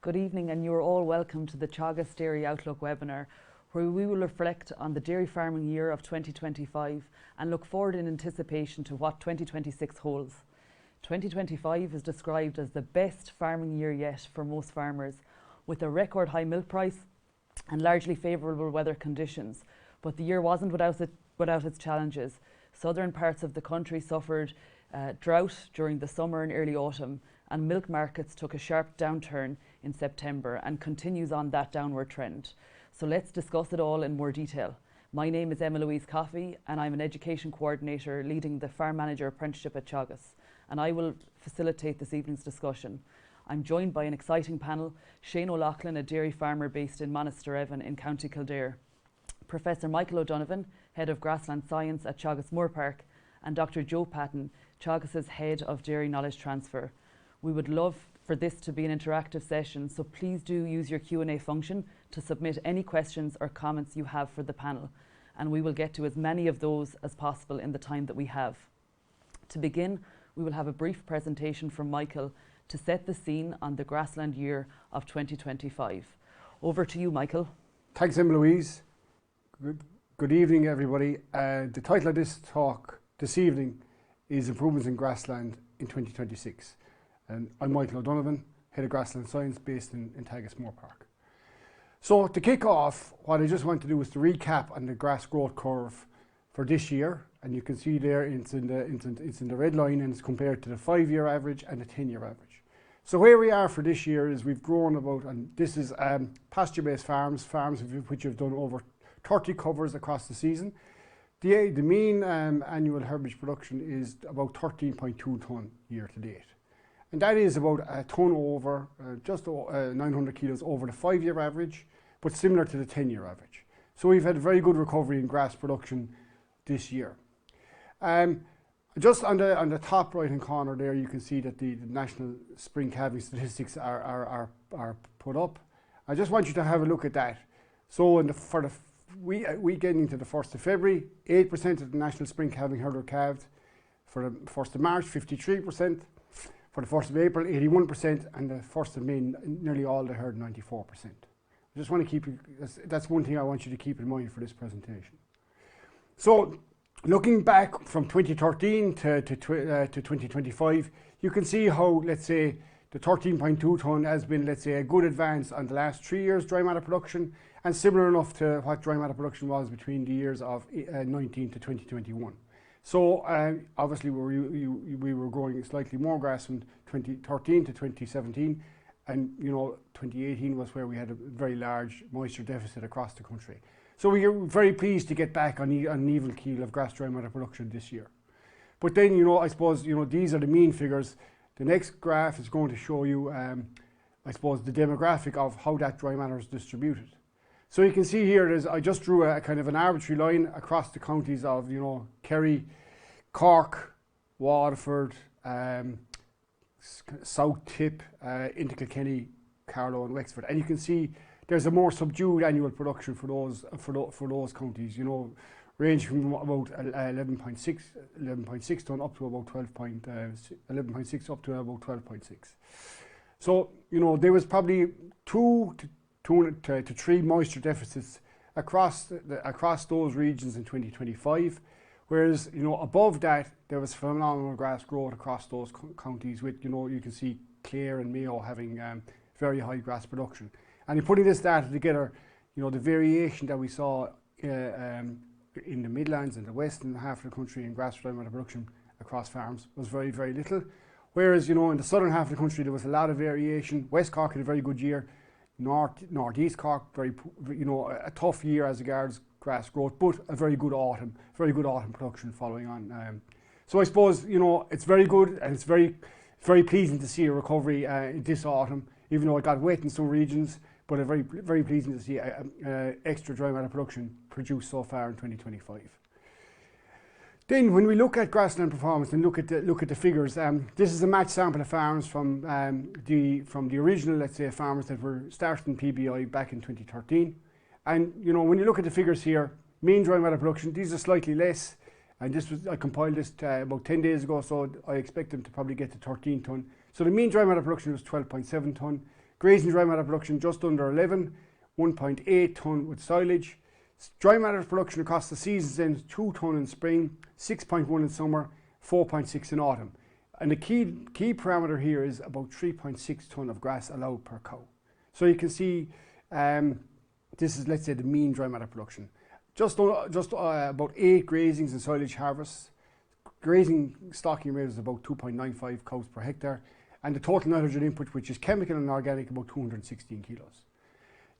Good evening, and you are all welcome to the Teagasc Dairy Outlook webinar, where we will reflect on the dairy farming year of 2025 and look forward in anticipation to what 2026 holds. 2025 is described as the best farming year yet for most farmers, with a record high milk price and largely favourable weather conditions. But the year wasn't without its challenges. Southern parts of the country suffered drought during the summer and early autumn, and milk markets took a sharp downturn in September and continues on that downward trend. So let's discuss it all in more detail. My name is Louise Coffey, and I'm an education coordinator leading the Farm Manager Apprenticeship at Teagasc, and I will facilitate this evening's discussion. I'm joined by an exciting panel: Shane O'Loughlin, a dairy farmer based in Monasterevin in County Kildare, Professor Michael O'Donovan, Head of Grassland Science at Teagasc Moor Park, and Dr. Joe Patton, Teagasc's Head of Dairy Knowledge Transfer. We would love for this to be an interactive session, so please do use your Q&A function to submit any questions or comments you have for the panel, and we will get to as many of those as possible in the time that we have. To begin, we will have a brief presentation from Michael to set the scene on the grassland year of 2025. Over to you, Michael. Thanks, Louise. Good evening, everybody. The title of this talk this evening is Improvements in Grassland in 2026. And I'm Michael O'Donovan, Head of Grassland Science based in Teagasc Moor Park. So to kick off, what I just want to do is to recap on the grass growth curve for this year. And you can see there it's in the red line, and it's compared to the 5-year average and the 10-year average. So where we are for this year is we've grown about, and this is pasture-based farms which have done over 30 covers across the season. The mean annual herbage production is about 13.2 tonne year to date. And that is about a tonne over, just 900 kilos over the 5-year average, but similar to the 10-year average. So we've had a very good recovery in grass production this year. Just on the top right-hand corner there, you can see that the national spring calving statistics are put up. I just want you to have a look at that. So for the weekend into the 1st of February, 8% of the national spring calving herd were calved. For the 1st of March, 53%. For the 1st of April, 81%, and the 1st of May, nearly all the herd, 94%. I just want to keep you, that's one thing I want you to keep in mind for this presentation. So, looking back from 2013 to 2025, you can see how, let's say, the 13.2 tonne has been, let's say, a good advance on the last 3 years' dry matter production, and similar enough to what dry matter production was between the years of 19 to 2021. So obviously we were growing slightly more grass from 2013 to 2017, and 2018 was where we had a very large moisture deficit across the country. So we are very pleased to get back on an even keel of grass dry matter production this year. But then I suppose these are the mean figures. The next graph is going to show you I suppose the demographic of how that dry matter is distributed. So you can see here, I just drew a kind of an arbitrary line across the counties of, Kerry, Cork, Waterford, South Tip, into Kilkenny, Carlow and Wexford. And you can see there's a more subdued annual production for those counties, ranging from about 11.6 tonne up to about 11.6 up to about 12.6. So, there was probably 2 to 3 moisture deficits across those regions in 2025, whereas above that there was phenomenal grass growth across those counties, with you can see Clare and Mayo having very high grass production. And in putting this data together, the variation that we saw in the Midlands and the western half of the country in grass dry matter production across farms was very, very little, whereas in the southern half of the country there was a lot of variation. West Cork had a very good year. Northeast Cork, a tough year as regards grass growth, but a very good autumn production following on. So I suppose it's very good, and it's very, very pleasing to see a recovery this autumn, even though it got wet in some regions. But a very, very pleasing to see extra dry matter production produced so far in 2025. Then, when we look at grassland performance and look at the figures, this is a matched sample of farms from the original, let's say, farmers that were started in PBI back in 2013. And when you look at the figures here, mean dry matter production, these are slightly less. And I compiled this about 10 days ago, so I expect them to probably get to 13 tonne. So the mean dry matter production was 12.7 tonne. Grazing dry matter production just under 11, 1.8 tonne with silage. Dry matter production across the seasons then 2 tonne in spring, 6.1 in summer, 4.6 in autumn. And the key parameter here is about 3.6 tonne of grass allowed per cow. So you can see this is, let's say, the mean dry matter production. Just about 8 grazings and silage harvests. Grazing stocking rate is about 2.95 cows per hectare, and the total nitrogen input, which is chemical and organic, about 216 kilos.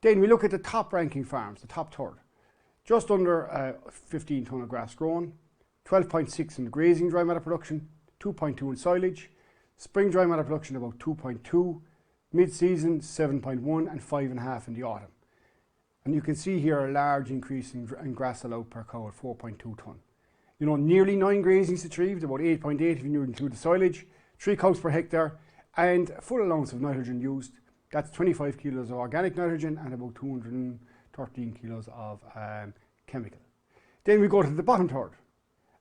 Then we look at the top ranking farms, the top third. Just under 15 tonne of grass grown, 12.6 in grazing dry matter production, 2.2 in silage, spring dry matter production about 2.2, mid-season 7.1 and 5.5 in the autumn. And you can see here a large increase in grass allowed per cow at 4.2 tonne. You know, nearly 9 grazings achieved, about 8.8 if you include the silage, 3 cows per hectare, and full allowance of nitrogen used. That's 25 kilos of organic nitrogen and about 213 kilos of chemical. Then we go to the bottom third,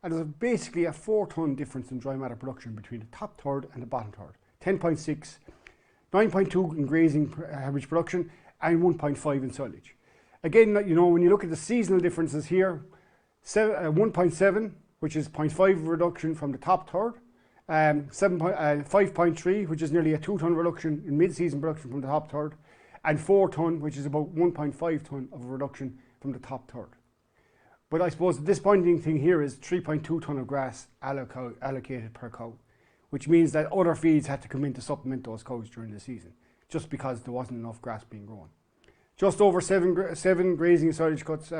and there's basically a 4 tonne difference in dry matter production between the top third and the bottom third. 10.6, 9.2 in grazing average production, and 1.5 in silage. Again, you know, when you look at the seasonal differences here, 1.7, which is 0.5 reduction from the top third, 5.3, which is nearly a 2 tonne reduction in mid-season production from the top third, and 4 tonne, which is about 1.5 tonne of a reduction from the top third. But I suppose the disappointing thing here is 3.2 tonne of grass allocated per cow, which means that other feeds had to come in to supplement those cows during the season, just because there wasn't enough grass being grown. Just over 7 grazing and silage cuts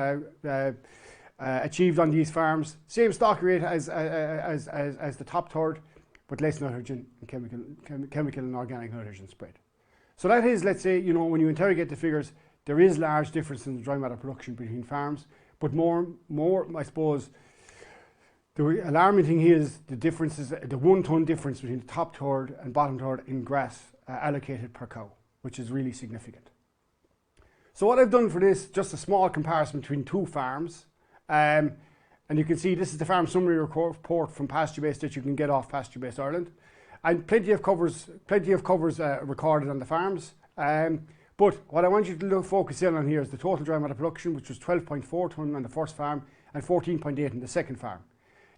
achieved on these farms. Same stock rate as the top third, but less nitrogen and chemical and organic nitrogen spread. So that is, let's say, you know, when you interrogate the figures, there is large difference in the dry matter production between farms, but more, I suppose, the alarming thing here is the differences, the 1 tonne difference between the top third and bottom third in grass allocated per cow, which is really significant. So what I've done for this, just a small comparison between 2 farms, and you can see this is the farm summary report from Pasture Based that you can get off Pasture Based Ireland, and plenty of covers recorded on the farms. But what I want you to focus in on here is the total dry matter production, which was 12.4 tonne on the first farm and 14.8 in the second farm.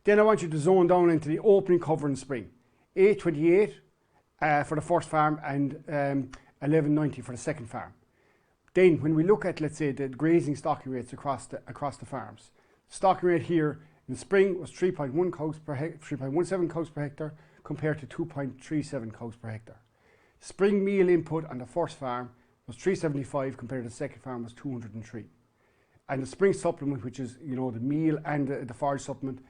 Then I want you to zone down into the opening cover in spring, 8.28 for the first farm and 11.90 for the second farm. Then when we look at, let's say, the grazing stocking rates across the farms, stocking rate here in spring was 3.17 cows per hectare compared to 2.37 cows per hectare. Spring meal input on the first farm was 375 compared to the second farm was 203. And the spring supplement, which is, you know, the meal and the forage supplement,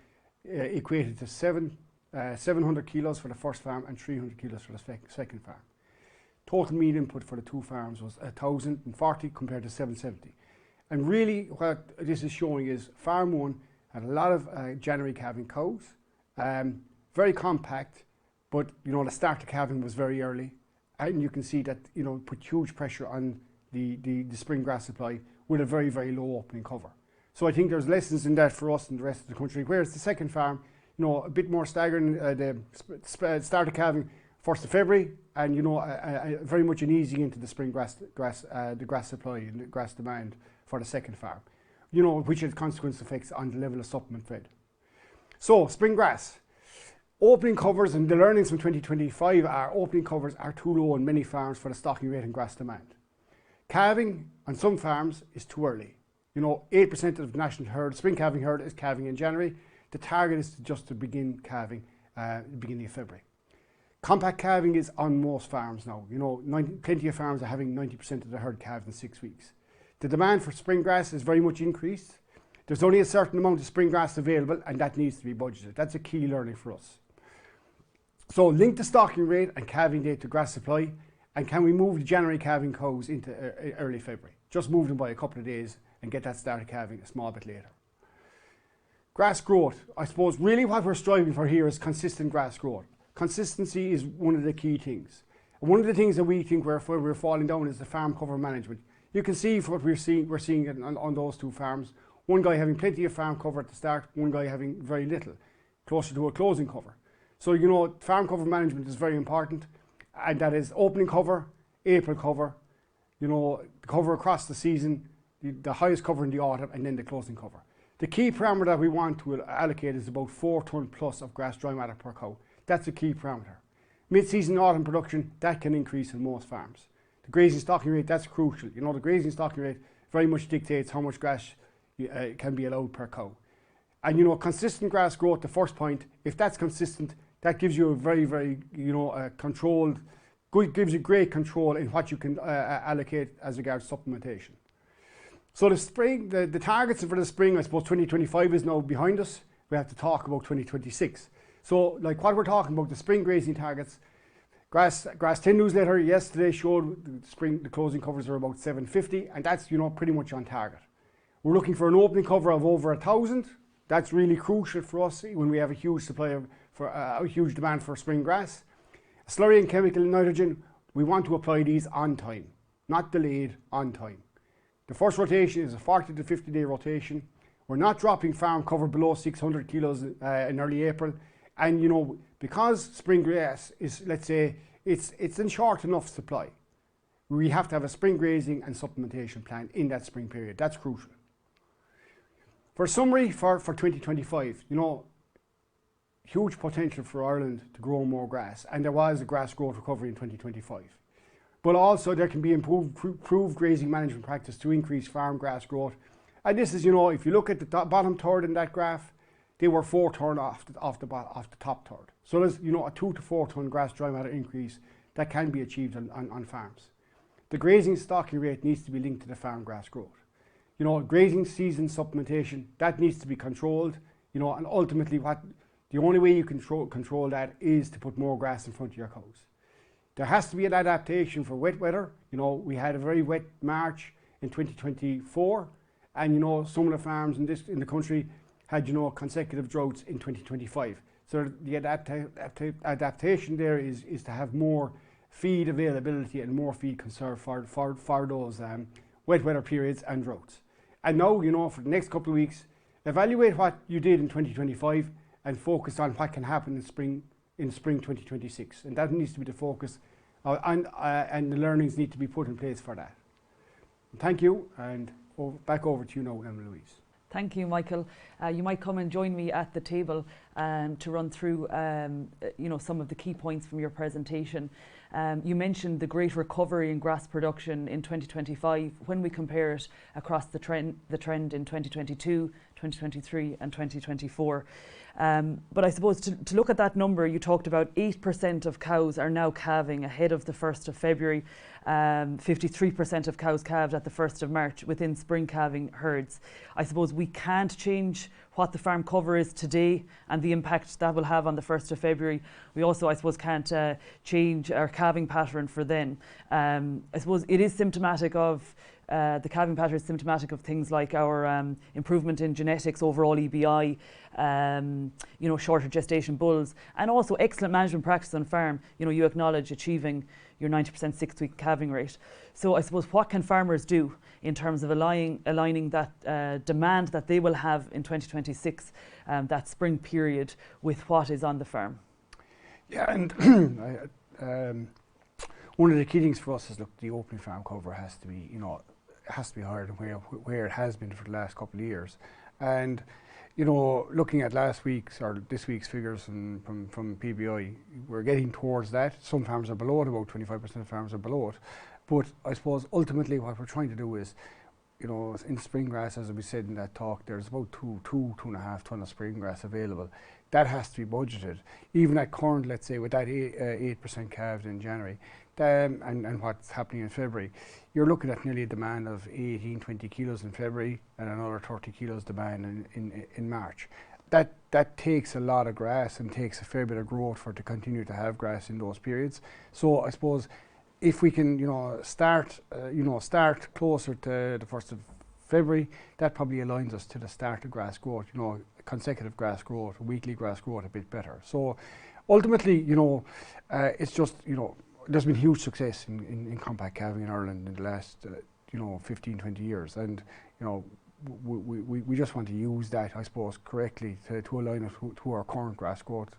equated to 700 kilos for the first farm and 300 kilos for the second farm. Total meal input for the 2 farms was 1,040 compared to 770. And really what this is showing is Farm 1 had a lot of January calving cows, very compact, but, you know, the start to calving was very early. And you can see that, you know, put huge pressure on the spring grass supply with a very, very low opening cover. So I think there's lessons in that for us and the rest of the country. Whereas the second farm, you know, a bit more staggering, the start of calving 1st of February, and, you know, very much an easing into the spring the grass supply and the grass demand for the second farm, you know, which had consequence effects on the level of supplement fed. So spring grass. Opening covers, and the learnings from 2025 are opening covers are too low on many farms for the stocking rate and grass demand. Calving on some farms is too early. You know, 8% of the national herd, spring calving herd is calving in January. The target is to begin calving at the beginning of February. Compact calving is on most farms now. You know, plenty of farms are having 90% of the herd calved in 6 weeks. The demand for spring grass is very much increased. There's only a certain amount of spring grass available, and that needs to be budgeted. That's a key learning for us. So link the stocking rate and calving date to grass supply, and can we move the January calving cows into early February? Just move them by a couple of days and get that started calving a small bit later. Grass growth. I suppose really what we're striving for here is consistent grass growth. Consistency is one of the key things. And one of the things that we think where we're falling down is the farm cover management. You can see what we're seeing on those 2 farms. One guy having plenty of farm cover at the start, one guy having very little, closer to a closing cover. So, you know, farm cover management is very important, and that is opening cover, April cover, you know, the cover across the season, the highest cover in the autumn, and then the closing cover. The key parameter that we want to allocate is about 4 tonne plus of grass dry matter per cow. That's a key parameter. Mid-season autumn production, that can increase in most farms. The grazing stocking rate, that's crucial. You know, the grazing stocking rate very much dictates how much grass can be allowed per cow. And you know, consistent grass growth, the first point, if that's consistent, that gives you a very, you know, controlled, gives you great control in what you can allocate as regards supplementation. So the spring, the targets for the spring, I suppose 2025 is now behind us. We have to talk about 2026. So like what we're talking about, the spring grazing targets, Grass 10 newsletter yesterday showed the closing covers are about 750, and that's, you know, pretty much on target. We're looking for an opening cover of over 1,000. That's really crucial for us when we have a huge supply a huge demand for spring grass. Slurry and chemical nitrogen, we want to apply these on time, not delayed, on time. The first rotation is a 40 to 50 day rotation. We're not dropping farm cover below 600 kilos in early April. And you know, because spring grass is, let's say, it's in short enough supply, we have to have a spring grazing and supplementation plan in that spring period. That's crucial. For summary for 2025, you know, huge potential for Ireland to grow more grass, and there was a grass growth recovery in 2025. But also there can be improved grazing management practice to increase farm grass growth. And this is, you know, if you look at the bottom third in that graph, they were 4 tonne off the top third. So there's, you know, a 2 to 4 tonne grass dry matter increase that can be achieved on farms. The grazing stocking rate needs to be linked to the farm grass growth. You know, grazing season supplementation, that needs to be controlled, you know, and ultimately the only way you control that is to put more grass in front of your cows. There has to be an adaptation for wet weather. You know, we had a very wet March in 2024, and you know, some of the farms in the country had, you know, consecutive droughts in 2025. So the adaptation there is to have more feed availability and more feed conserved for those wet weather periods and droughts. And now, you know, for the next couple of weeks, evaluate what you did in 2025 and focus on what can happen in spring 2026. And that needs to be the focus, and the learnings need to be put in place for that. Thank you, and back over to you now, Louise. Thank you, Michael. You might come and join me at the table to run through you know, some of the key points from your presentation. You mentioned the great recovery in grass production in 2025 when we compare it across the trend in 2022, 2023 and 2024. But I suppose to look at that number, you talked about 8% of cows are now calving ahead of the 1st of February, 53% of cows calved at the 1st of March within spring calving herds. I suppose we can't change what the farm cover is today and the impact that will have on the 1st of February. We also, I suppose, can't change our calving pattern for then. I suppose it is symptomatic of the calving pattern is symptomatic of things like our improvement in genetics, overall EBI, you know, shorter gestation bulls, and also excellent management practice on farm. You know, you acknowledge achieving your 90% 6-week calving rate. So I suppose what can farmers do in terms of aligning that demand that they will have in 2026, that spring period, with what is on the farm? Yeah, and one of the key things for us is, look, the opening farm cover has to be, you know, has to be higher than where it has been for the last couple of years. And you know, looking at last week's or this week's figures from PBI, we're getting towards that. Some farms are below it, about 25% of farms are below it. But I suppose ultimately what we're trying to do is, you know, in spring grass, as we said in that talk, there's about 2.5 tonne of spring grass available. That has to be budgeted. Even at current, let's say, with that 8% calved in January, and what's happening in February, you're looking at nearly a demand of 18-20 kilos in February and another 30 kilos demand in March. That takes a lot of grass and takes a fair bit of growth for it to continue to have grass in those periods. So I suppose if we can, you know, start closer to the 1st of February, that probably aligns us to the start of grass growth, you know, consecutive grass growth, weekly grass growth a bit better. So ultimately, you know, it's just, you know, there's been huge success in compact calving in Ireland in the last, you know, 15-20 years, and you know, we just want to use that, I suppose, correctly to align it to our current grass growth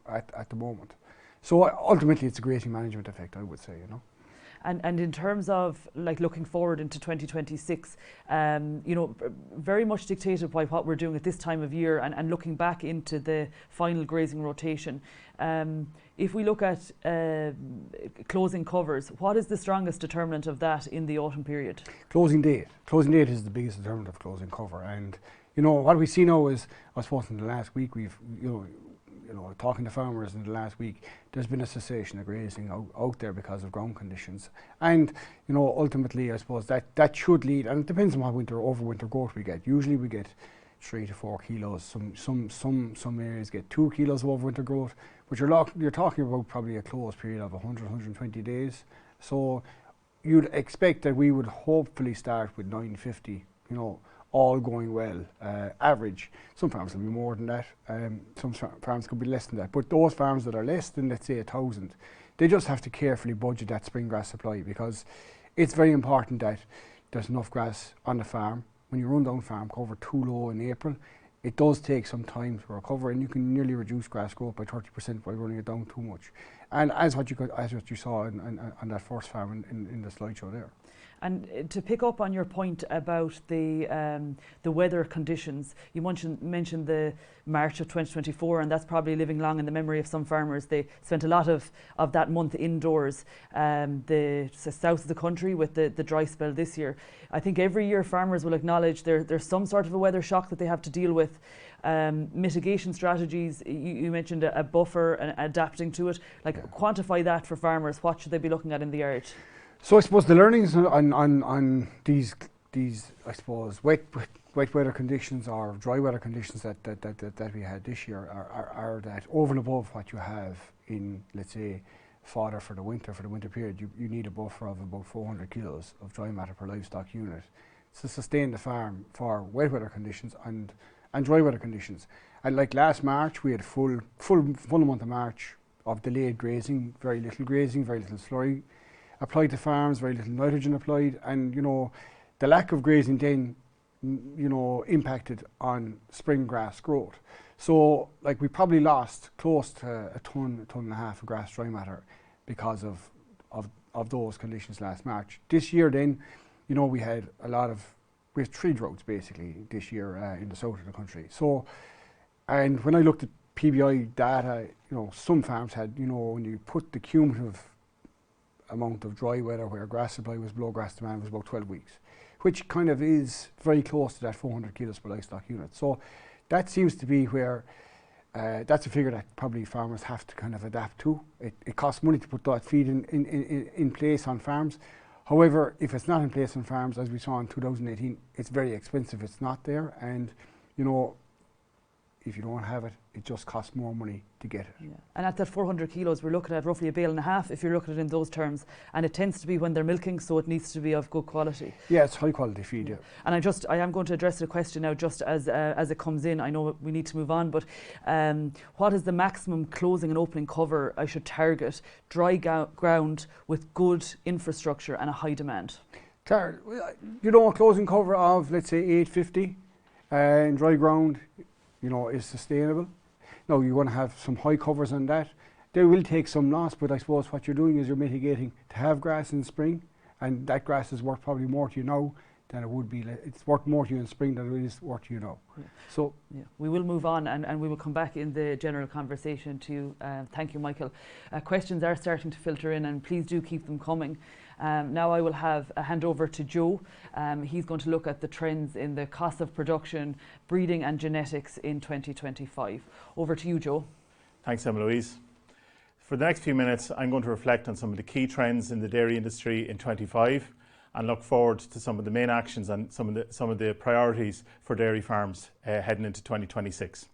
at the moment. So ultimately, it's a grazing management effect, I would say, you know. And in terms of like looking forward into 2026, very much dictated by what we're doing at this time of year and looking back into the final grazing rotation. If we look at closing covers, what is the strongest determinant of that in the autumn period? Closing date. Closing date is the biggest determinant of closing cover. And what we see now is, I suppose in the last week we've, talking to farmers in the last week, there's been a cessation of grazing out there because of ground conditions. And, ultimately, I suppose that should lead, and it depends on what overwinter growth we get. Usually we get 3 to 4 kilos. Some areas get 2 kilos of overwinter growth, but you're talking about probably a close period of 100, 120 days. So you'd expect that we would hopefully start with 950, all going well, average. Some farms will be more than that, some farms could be less than that, but those farms that are less than, let's say, 1,000, they just have to carefully budget that spring grass supply, because it's very important that there's enough grass on the farm. When you run down farm cover too low in April, it does take some time to recover, and you can nearly reduce grass growth by 30% by running it down too much. And as what you saw on that first farm in the slideshow there. And to pick up on your point about the weather conditions, you mentioned the March of 2024, and that's probably living long in the memory of some farmers. They spent a lot of that month indoors. The south of the country with the dry spell this year. I think every year farmers will acknowledge there's some sort of a weather shock that they have to deal with. Mitigation strategies, you mentioned a buffer and adapting to it. Quantify that for farmers. What should they be looking at in the yard? So I suppose the learnings on these I suppose wet weather conditions or dry weather conditions that we had this year are that over and above what you have in, let's say, fodder for the winter period, you need a buffer of about 400 kilos of dry matter per livestock unit to sustain the farm for wet weather conditions and dry weather conditions. And like last March, we had full month of March of delayed grazing, very little slurry applied to farms, very little nitrogen applied, and the lack of grazing then impacted on spring grass growth. So like we probably lost close to a ton and a half of grass dry matter because of those conditions last March. This year then, we had 3 droughts basically this year in the south of the country. So, and when I looked at PBI data, some farms had, when you put the cumulative amount of dry weather where grass supply was below grass demand was about 12 weeks, which kind of is very close to that 400 kilos per livestock unit. So that seems to be where, that's a figure that probably farmers have to kind of adapt to. It costs money to put that feed in place on farms. However, if it's not in place on farms, as we saw in 2018, it's very expensive. It's not there, and if you don't have it, it just costs more money to get it. Yeah. And at that 400 kilos, we're looking at roughly 1.5 bales if you're looking at it in those terms. And it tends to be when they're milking, so it needs to be of good quality. Yeah, it's high quality feed, yeah. And I am going to address the question now just as it comes in. I know we need to move on, but what is the maximum closing and opening cover I should target dry ground with good infrastructure and a high demand? A closing cover of, let's say, 850 in dry ground, is sustainable. Now, you want to have some high covers on that. They will take some loss, but I suppose what you're doing is you're mitigating to have grass in spring, and that grass is worth probably more to you now than it would be. It's worth more to you in spring than it is worth to you now. Yeah. So we will move on and we will come back in the general conversation to you. Thank you, Michael. Questions are starting to filter in, and please do keep them coming. Now I will have a hand over to Joe. He's going to look at the trends in the cost of production, breeding and genetics in 2025. Over to you, Joe. Thanks, Emma Louise. For the next few minutes, I'm going to reflect on some of the key trends in the dairy industry in 25 and look forward to some of the main actions and some of the priorities for dairy farms heading into 2026.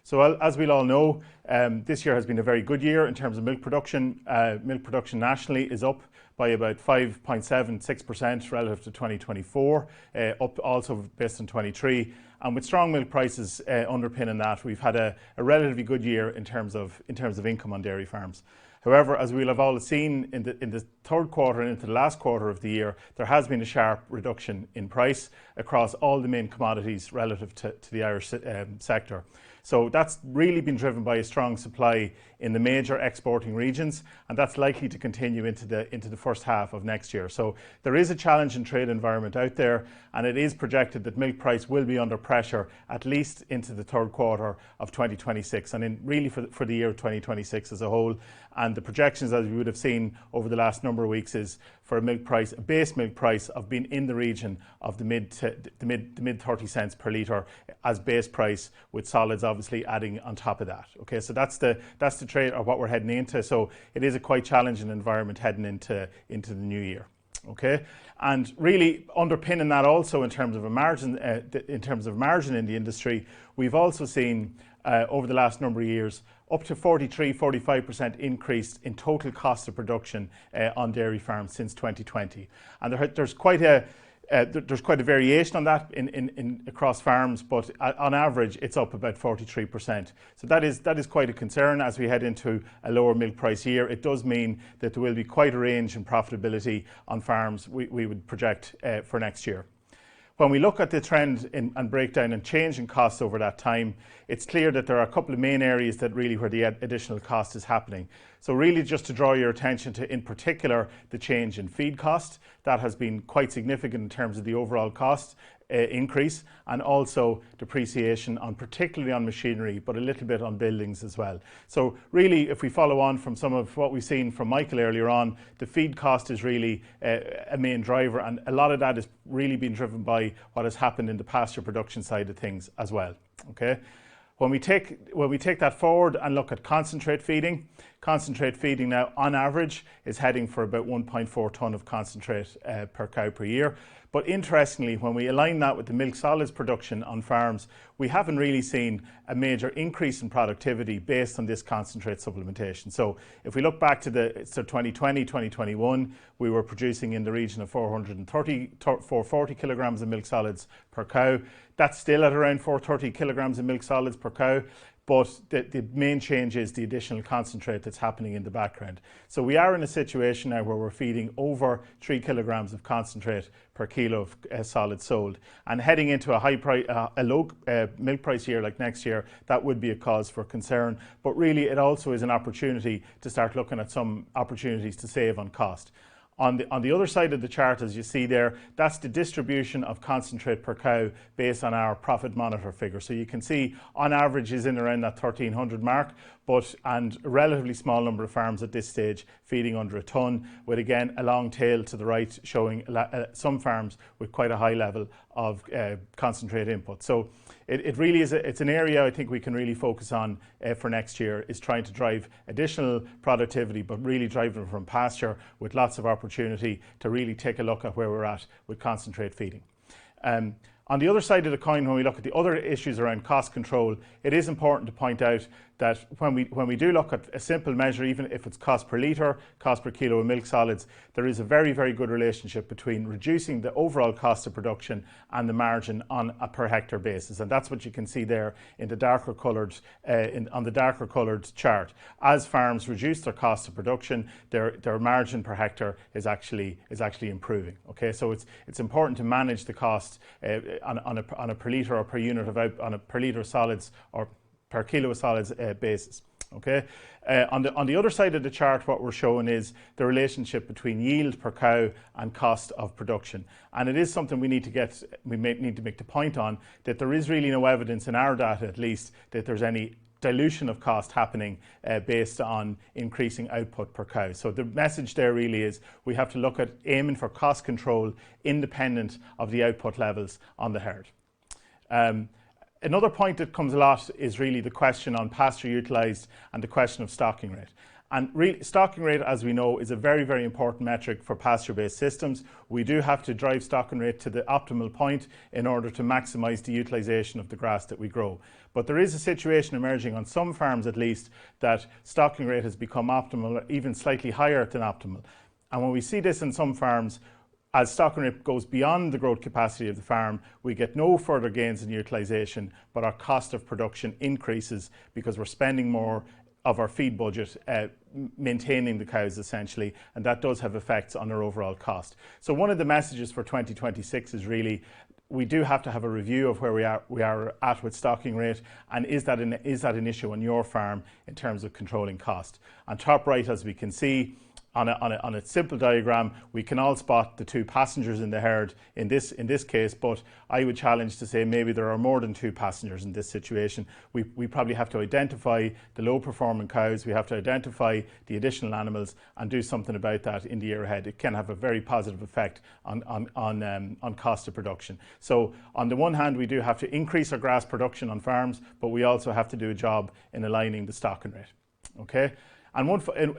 So as we'll all know, this year has been a very good year in terms of milk production. Milk production nationally is up by about 5.76% relative to 2024, up also based on 23. And with strong milk prices underpinning that, we've had a relatively good year in terms of income on dairy farms. However, as we'll have all seen in the third quarter and into the last quarter of the year, there has been a sharp reduction in price across all the main commodities relative to the Irish sector. So that's really been driven by a strong supply in the major exporting regions, and that's likely to continue into the first half of next year. So there is a challenging trade environment out there, and it is projected that milk price will be under pressure at least into the third quarter of 2026, and really for the year 2026 as a whole. And the projections, as we would have seen over the last number of weeks, is for a base milk price of being in the region of the mid 30 cents per litre as base price, with solids obviously adding on top of that. Okay, so that's the trade, or what we're heading into. So it is a quite challenging environment heading into the new year. Okay, and really underpinning that also in terms of a margin, in the industry, we've also seen over the last number of years up to 43-45% increase in total cost of production on dairy farms since 2020, and there's quite a variation on that in across farms, but on average it's up about 43%. So that is quite a concern as we head into a lower milk price year. It does mean that there will be quite a range in profitability on farms we would project for next year. When we look at the trend and breakdown and change in costs over that time, it's clear that there are a couple of main areas that really where the additional cost is happening. So really just to draw your attention to, in particular, the change in feed cost. That has been quite significant in terms of the overall cost increase, and also depreciation particularly on machinery, but a little bit on buildings as well. So really, if we follow on from some of what we've seen from Michael earlier on, the feed cost is really a main driver, and a lot of that is really being driven by what has happened in the pasture production side of things as well. Okay. When we take that forward and look at concentrate feeding now on average is heading for about 1.4 tonne of concentrate per cow per year. But interestingly, when we align that with the milk solids production on farms, we haven't really seen a major increase in productivity based on this concentrate supplementation. So if we look back to 2020, 2021, we were producing in the region of 440 kilograms of milk solids per cow. That's still at around 430 kilograms of milk solids per cow. But the main change is the additional concentrate that's happening in the background. So we are in a situation now where we're feeding over 3 kilograms of concentrate per kilo of solids sold. And heading into a low milk price year like next year, that would be a cause for concern. But really, it also is an opportunity to start looking at some opportunities to save on cost. On the other side of the chart, as you see there, that's the distribution of concentrate per cow based on our profit monitor figure. So you can see on average is in around that 1,300 mark, and a relatively small number of farms at this stage feeding under a tonne, with again a long tail to the right showing some farms with quite a high level of concentrate input. So it really is it's an area I think we can really focus on for next year, is trying to drive additional productivity, but really driving it from pasture with lots of opportunity to really take a look at where we're at with concentrate feeding. On the other side of the coin, when we look at the other issues around cost control, it is important to point out that when we do look at a simple measure, even if it's cost per litre, cost per kilo of milk solids, there is a very, very good relationship between reducing the overall cost of production and the margin on a per hectare basis. And that's what you can see there in the darker coloured, on the darker coloured chart. As farms reduce their cost of production, their margin per hectare is actually improving. Okay, so it's important to manage the cost on a per litre or per unit of on a per litre solids or per kilo of solids basis. Okay, on the other side of the chart, what we're showing is the relationship between yield per cow and cost of production, and it is something we need to make the point on, that there is really no evidence in our data, at least, that there's any dilution of cost happening based on increasing output per cow. So the message there really is we have to look at aiming for cost control independent of the output levels on the herd. Another point that comes a lot is really the question on pasture utilised and the question of stocking rate. And stocking rate, as we know, is a very, very important metric for pasture-based systems. We do have to drive stocking rate to the optimal point in order to maximise the utilisation of the grass that we grow. But there is a situation emerging on some farms, at least, that stocking rate has become optimal, or even slightly higher than optimal. And when we see this in some farms, as stocking rate goes beyond the growth capacity of the farm, we get no further gains in utilisation, but our cost of production increases because we're spending more of our feed budget maintaining the cows, essentially, and that does have effects on our overall cost. So one of the messages for 2026 is really we do have to have a review of where we are at with stocking rate, and is that an issue on your farm in terms of controlling cost. On top right, as we can see, on a simple diagram, we can all spot the two passengers in the herd in this case, but I would challenge to say maybe there are more than two passengers in this situation. We probably have to identify the low performing cows, we have to identify the additional animals and do something about that in the year ahead. It can have a very positive effect on cost of production. So on the one hand, we do have to increase our grass production on farms, but we also have to do a job in aligning the stocking rate. Okay. And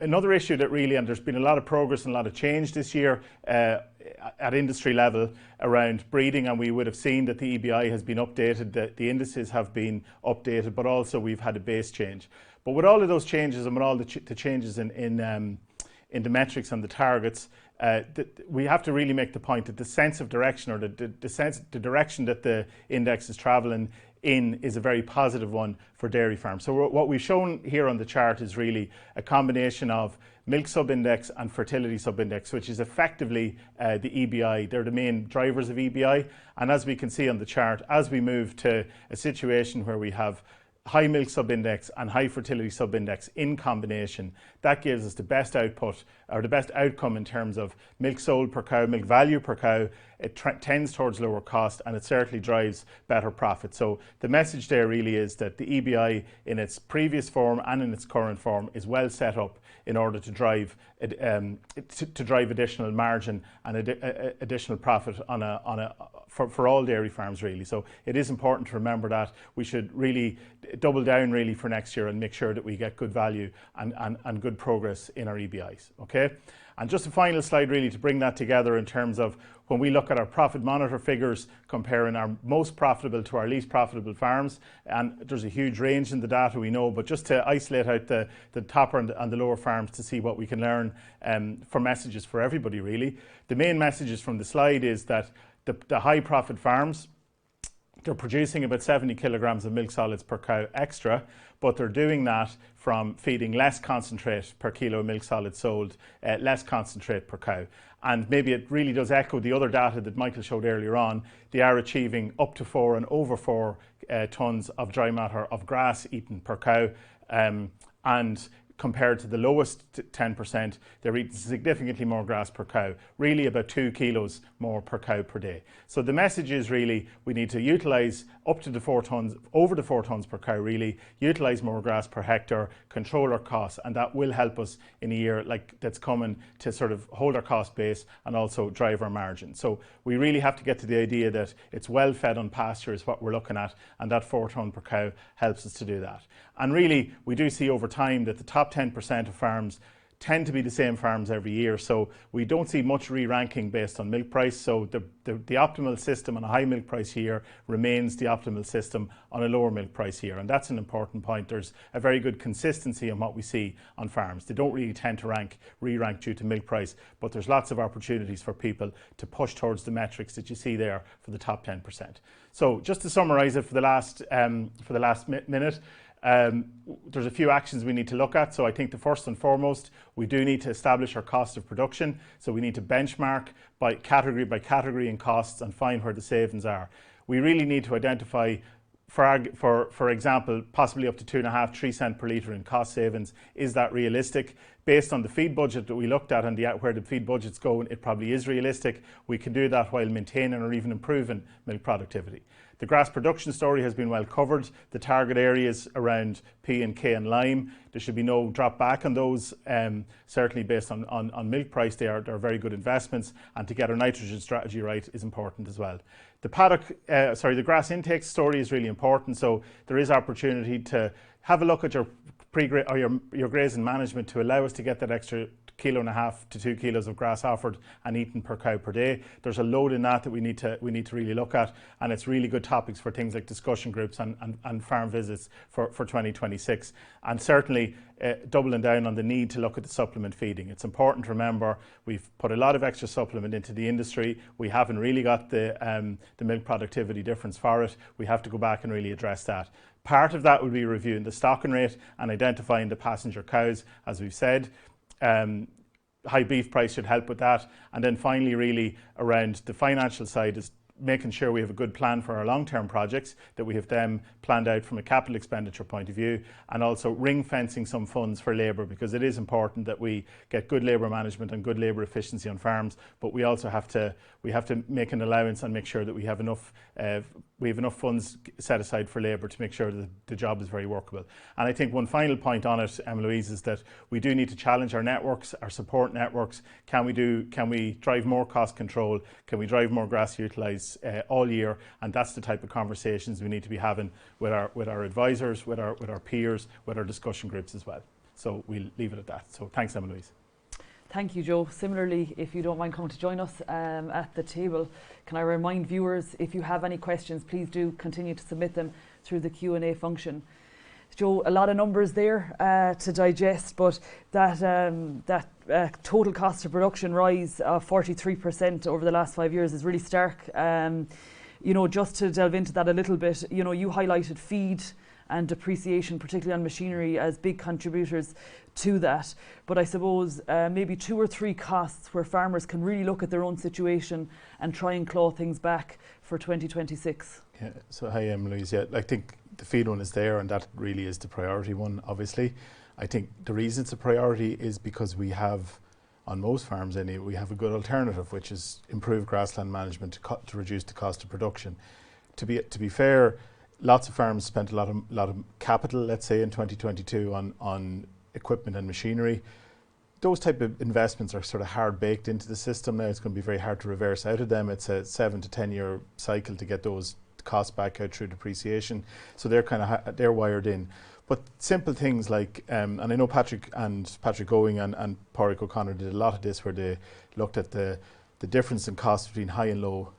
another issue that really, and there's been a lot of progress and a lot of change this year at industry level around breeding, and we would have seen that the EBI has been updated, that the indices have been updated, but also we've had a base change. But with all of those changes and with all the changes in the metrics and the targets, we have to really make the point that the sense of direction, or the direction that the index is travelling in, is a very positive one for dairy farms. So what we've shown here on the chart is really a combination of milk subindex and fertility subindex, which is effectively the EBI. They're the main drivers of EBI. And as we can see on the chart, as we move to a situation where we have high milk subindex and high fertility subindex in combination, that gives us the best output, or the best outcome in terms of milk sold per cow, milk value per cow. It tends towards lower cost, and it certainly drives better profit. So the message there really is that the EBI in its previous form and in its current form is well set up in order to drive additional margin and additional profit for all dairy farms really. So it is important to remember that. We should really double down really for next year and make sure that we get good value and good progress in our EBIs. Okay. And just a final slide really to bring that together in terms of when we look at our profit monitor figures, comparing our most profitable to our least profitable farms, and there's a huge range in the data we know, but just to isolate out the topper and the lower farms to see what we can learn for messages for everybody really. The main messages from the slide is that the high profit farms, they're producing about 70 kilograms of milk solids per cow extra, but they're doing that from feeding less concentrate per kilo of milk solids sold, less concentrate per cow. And maybe it really does echo the other data that Michael showed earlier on. They are achieving up to 4 and over 4 tonnes of dry matter of grass eaten per cow, and compared to the lowest 10%, they're eating significantly more grass per cow, really about 2 kilos more per cow per day. So the message is really we need to utilise up to the 4 tonnes, over the 4 tonnes per cow really, utilise more grass per hectare, control our costs, and that will help us in a year like that's coming to sort of hold our cost base and also drive our margin. So we really have to get to the idea that it's well fed on pasture is what we're looking at, and that 4 tonne per cow helps us to do that. And really we do see over time that the top 10% of farms tend to be the same farms every year, so we don't see much re-ranking based on milk price. So the optimal system on a high milk price year remains the optimal system on a lower milk price year, and that's an important point. There's a very good consistency in what we see on farms. They don't really tend to re-rank due to milk price, but there's lots of opportunities for people to push towards the metrics that you see there for the top 10%. So just to summarise it for the last minute, there's a few actions we need to look at. So I think the first and foremost, we do need to establish our cost of production. So we need to benchmark by category in costs and find where the savings are. We really need to identify, for example, possibly up to 2.5–3 cents per litre in cost savings. Is that realistic? Based on the feed budget that we looked at and where the feed budget's going, it probably is realistic. We can do that while maintaining or even improving milk productivity. The grass production story has been well covered. The target areas around P and K and lime, there should be no drop back on those. Certainly based on milk price, they're very good investments, and to get our nitrogen strategy right is important as well. The grass intake story is really important. So there is opportunity to have a look at your grazing management to allow us to get that extra 1.5 to 2 kilos of grass offered and eaten per cow per day. There's a load in that we need to really look at, and it's really good topics for things like discussion groups and farm visits for 2026. And certainly doubling down on the need to look at the supplement feeding. It's important to remember we've put a lot of extra supplement into the industry. We haven't really got the milk productivity difference for it. We have to go back and really address that. Part of that will be reviewing the stocking rate and identifying the passenger cows, as we've said. High beef price should help with that. And then finally, really around the financial side, is making sure we have a good plan for our long-term projects, that we have them planned out from a capital expenditure point of view, and also ring fencing some funds for labour, because it is important that we get good labour management and good labour efficiency on farms, but we also have to make an allowance and make sure that we have enough funds set aside for labour to make sure that the job is very workable. And I think one final point on it, Louise, is that we do need to challenge our networks, our support networks. Can we drive more cost control? Can we drive more grass utilise all year? And that's the type of conversations we need to be having with our advisors, with our peers, with our discussion groups as well. So we'll leave it at that. So thanks, Louise. Thank you, Joe. Similarly, if you don't mind coming to join us at the table, can I remind viewers, if you have any questions, please do continue to submit them through the Q&A function. Joe, a lot of numbers there to digest, but that total cost of production rise of 43% over the last 5 years is really stark. You know, just to delve into that a little bit, you know, you highlighted feed and depreciation, particularly on machinery, as big contributors to that. But I suppose maybe 2 or 3 costs where farmers can really look at their own situation and try and claw things back for 2026. Yeah, so hi, Louise. Yeah, I think the feed one is there, and that really is the priority one, obviously. I think the reason it's a priority is because we have, on most farms anyway, we have a good alternative, which is improved grassland management to reduce the cost of production. To be fair, lots of farms spent a lot of capital, let's say, in 2022 on equipment and machinery. Those type of investments are sort of hard baked into the system now. It's going to be very hard to reverse out of them. It's a 7 to 10 year cycle to get those costs back out through depreciation. So they're wired in. But simple things like, and I know Patrick Going and Pádraig O'Connor did a lot of this, where they looked at the difference in cost between high and low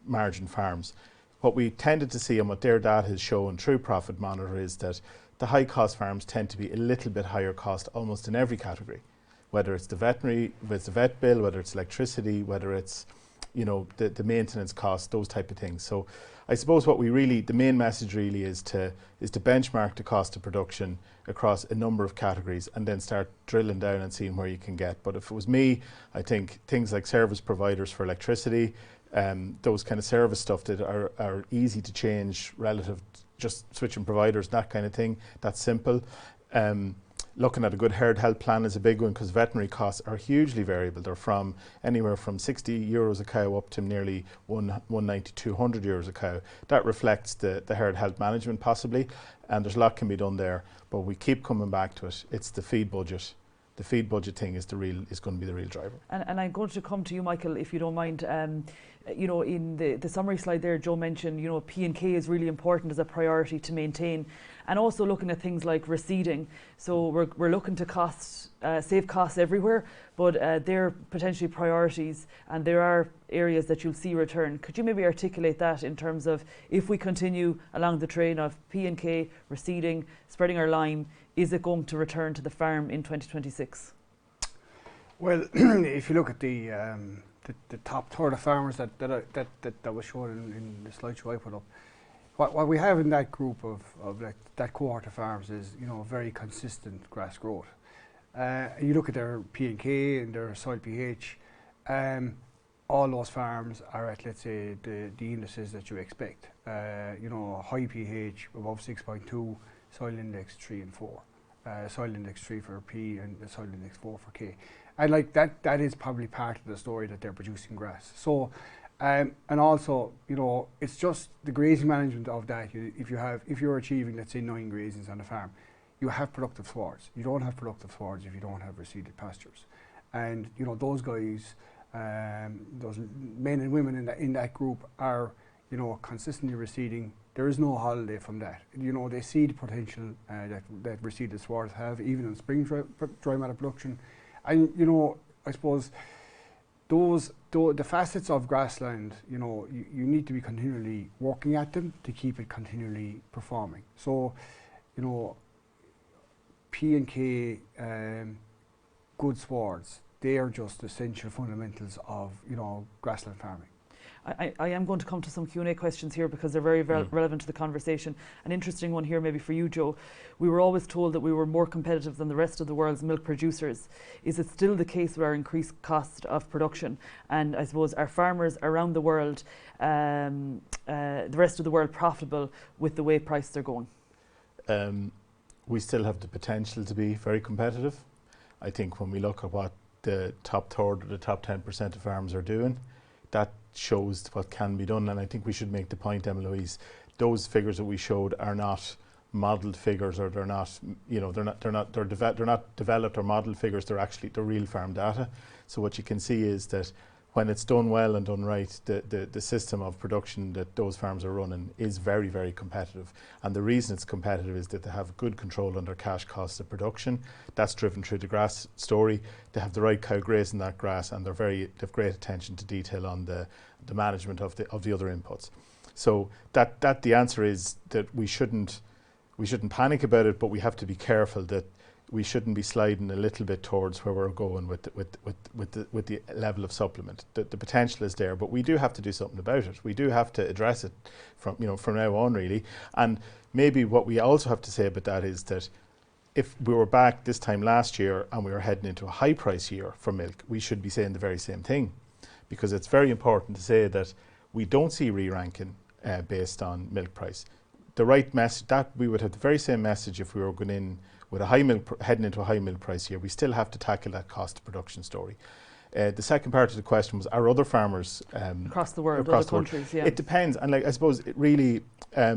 margin farms. What we tended to see, and what their data has shown through Profit Monitor, is that the high cost farms tend to be a little bit higher cost almost in every category, whether it's the veterinary, whether it's the vet bill, whether it's electricity, whether it's, you know, the maintenance costs, those type of things. So I suppose what the main message really is to benchmark the cost of production across a number of categories and then start drilling down and seeing where you can get. But if it was me, I think things like service providers for electricity, those kind of service stuff that are easy to change relative to just switching providers, that kind of thing, that's simple. Looking at a good herd health plan is a big one, because veterinary costs are hugely variable. They're from anywhere from €60 a cow up to nearly 190, 200 euros a cow. That reflects the herd health management possibly, and there's a lot can be done there, but we keep coming back to it. It's the feed budget. The feed budget thing is going to be the real driver. And I'm going to come to you, Michael, if you don't mind. You know, in the summary slide there, Joe mentioned, you know, P&K is really important as a priority to maintain, and also looking at things like reseeding. So we're looking to save costs everywhere, but they're potentially priorities, and there are areas that you'll see return. Could you maybe articulate that in terms of, if we continue along the train of P&K, reseeding, spreading our lime, is it going to return to the farm in 2026? Well, if you look at the top third of farmers that was shown in the slideshow I put up, what we have in that group of that cohort of farms is, you know, very consistent grass growth. You look at their P&K and their soil pH, all those farms are at, let's say, the indices that you expect. You know, high pH above 6.2, soil index 3 and 4, soil index 3 for P and the soil index 4 for K. And like that is probably part of the story, that they're producing grass. So, and also, you know, it's just the grazing management of that. If you're achieving, let's say, 9 grazings on a farm, you have productive swards. You don't have productive swards if you don't have reseeded pastures. And, you know, those guys, those men and women in that group are, you know, consistently reseeding. There is no holiday from that. You know, they see the potential that reseeded swards have, even in spring dry matter production. And, you know, I suppose the facets of grassland, you know, you need to be continually working at them to keep it continually performing. So, you know, P&K, good swards, they are just essential fundamentals of, you know, grassland farming. I am going to come to some Q&A questions here because they're very relevant to the conversation. An interesting one here maybe for you, Joe. We were always told that we were more competitive than the rest of the world's milk producers. Is it still the case with our increased cost of production? And I suppose, are farmers around the world, the rest of the world, profitable with the way prices are going? We still have the potential to be very competitive. I think when we look at what the top third or the top 10% of farmers are doing, that shows what can be done. And I think we should make the point, Emma Louise, those figures that we showed are not modelled figures, or they're not developed or modelled figures. They're real farm data. So what you can see is that when it's done well and done right, the system of production that those farms are running is very, very competitive. And the reason it's competitive is that they have good control on their cash costs of production. That's driven through the grass story. They have the right cow grazing that grass, and they have great attention to detail on the management of the other inputs. So that the answer is that we shouldn't panic about it, but we have to be careful that we shouldn't be sliding a little bit towards where we're going with the level of supplement. The potential is there, but we do have to do something about it. We do have to address it from now on, really. And maybe what we also have to say about that is that if we were back this time last year and we were heading into a high price year for milk, we should be saying the very same thing, because it's very important to say that we don't see re-ranking based on milk price. The right message, that we would have the very same message if we were going in with a heading into a high milk price year. We still have to tackle that cost of production story. The second part of the question was, are other farmers across the world, other countries? Yeah. It depends, and I suppose it really. I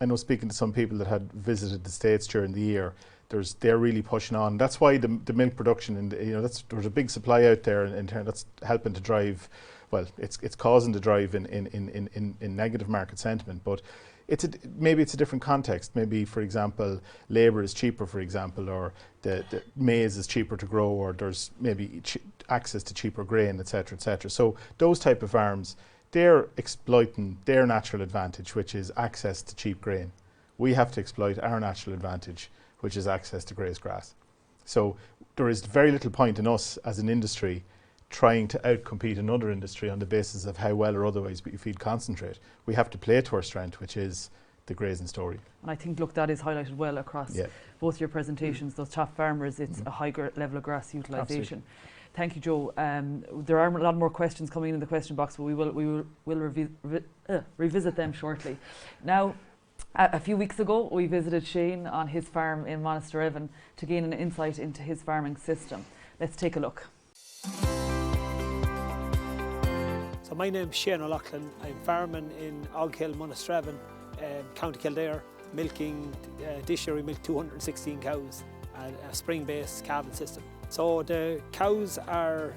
know, speaking to some people that had visited the States during the year, they're really pushing on. That's why the milk production, and there's a big supply out there in turn that's helping to drive. Well, it's causing the drive in negative market sentiment, but. Maybe it's a different context. Maybe, for example, labour is cheaper, for example, or the maize is cheaper to grow, or there's maybe access to cheaper grain, etc., etc. So those type of farms, they're exploiting their natural advantage, which is access to cheap grain. We have to exploit our natural advantage, which is access to grazed grass. So there is very little point in us as an industry trying to outcompete another industry on the basis of how well or otherwise we feed concentrate. We have to play to our strength, which is the grazing story. And I think, look, that is highlighted well across both your presentations. Those top farmers, it's a high level of grass utilisation. Thank you, Joe. There are a lot more questions coming in the question box, but we will revisit them shortly. Now, a few weeks ago, we visited Shane on his farm in Monasterevin to gain an insight into his farming system. Let's take a look. So my name's Shane O'Loughlin. I'm farming in Oghill, Monasterevin, County Kildare, milking, this year we milked 216 cows, a spring-based calving system. So the cows are,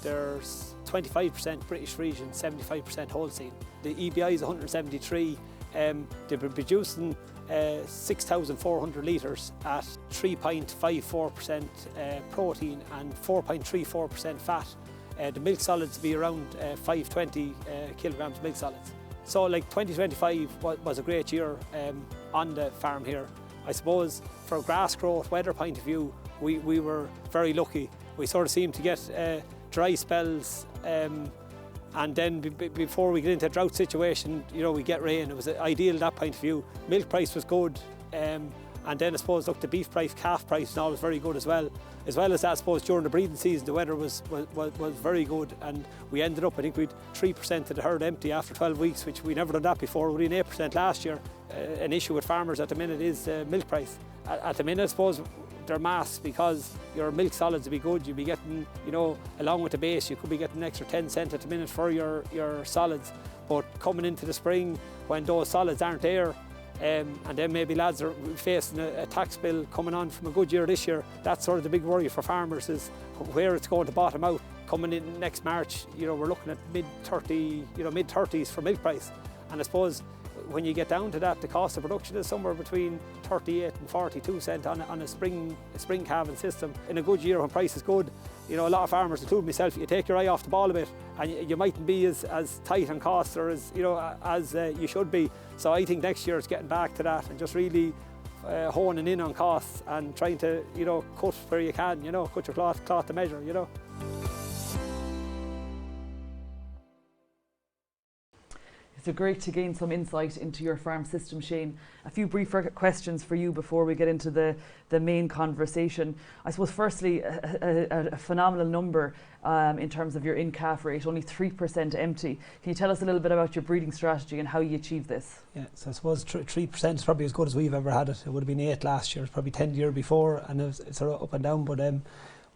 there's 25% British Frisian, 75% Holstein. The EBI is 173. They've been producing 6,400 litres at 3.54% protein and 4.34% fat. The milk solids be around 520 kilograms milk solids. So like 2025 was a great year on the farm here. I suppose for grass growth, weather point of view, we were very lucky. We sort of seemed to get dry spells and then before we get into a drought situation, we get rain. It was ideal at that point of view. Milk price was good. And then I suppose, look, the beef price, calf price and all was very good as well. As well as that, I suppose, during the breeding season, the weather was very good, and we ended up, I think we'd 3% of the herd empty after 12 weeks, which we never done that before. We were in 8% last year. An issue with farmers at the minute is milk price. At the minute, I suppose, they're mass because your milk solids will be good. You'll be getting, along with the base, you could be getting an extra 10 cents at the minute for your solids. But coming into the spring, when those solids aren't there, and then maybe lads are facing a tax bill coming on from a good year this year. That's sort of the big worry for farmers, is where it's going to bottom out. Coming in next March, we're looking at mid-30s for milk price. And I suppose when you get down to that, the cost of production is somewhere between 38 and 42 cents on a spring calving system. In a good year when price is good, a lot of farmers, including myself, you take your eye off the ball a bit, and you mightn't be as tight on costs or as you should be. So I think next year it's getting back to that and just really honing in on costs and trying to cut where you can, cut your cloth to measure, So great to gain some insight into your farm system, Shane. A few brief questions for you before we get into the main conversation. I suppose firstly, a phenomenal number in terms of your in-calf rate, only 3% empty. Can you tell us a little bit about your breeding strategy and how you achieve this? Yeah, so I suppose 3% is probably as good as we've ever had it. It would have been 8 last year, it's probably 10 the year before, and it's sort of up and down. But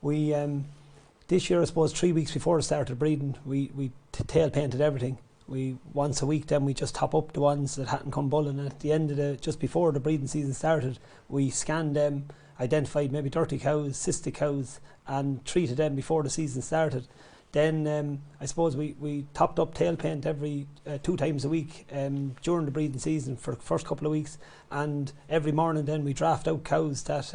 we this year, I suppose 3 weeks before the start of breeding, we tail painted everything. We once a week then we just top up the ones that hadn't come bulling, and at the end of just before the breeding season started, we scanned them, identified maybe dirty cows, cystic cows, and treated them before the season started. Then I suppose we topped up tail paint every 2 times a week during the breeding season for the first couple of weeks, and every morning then we draft out cows that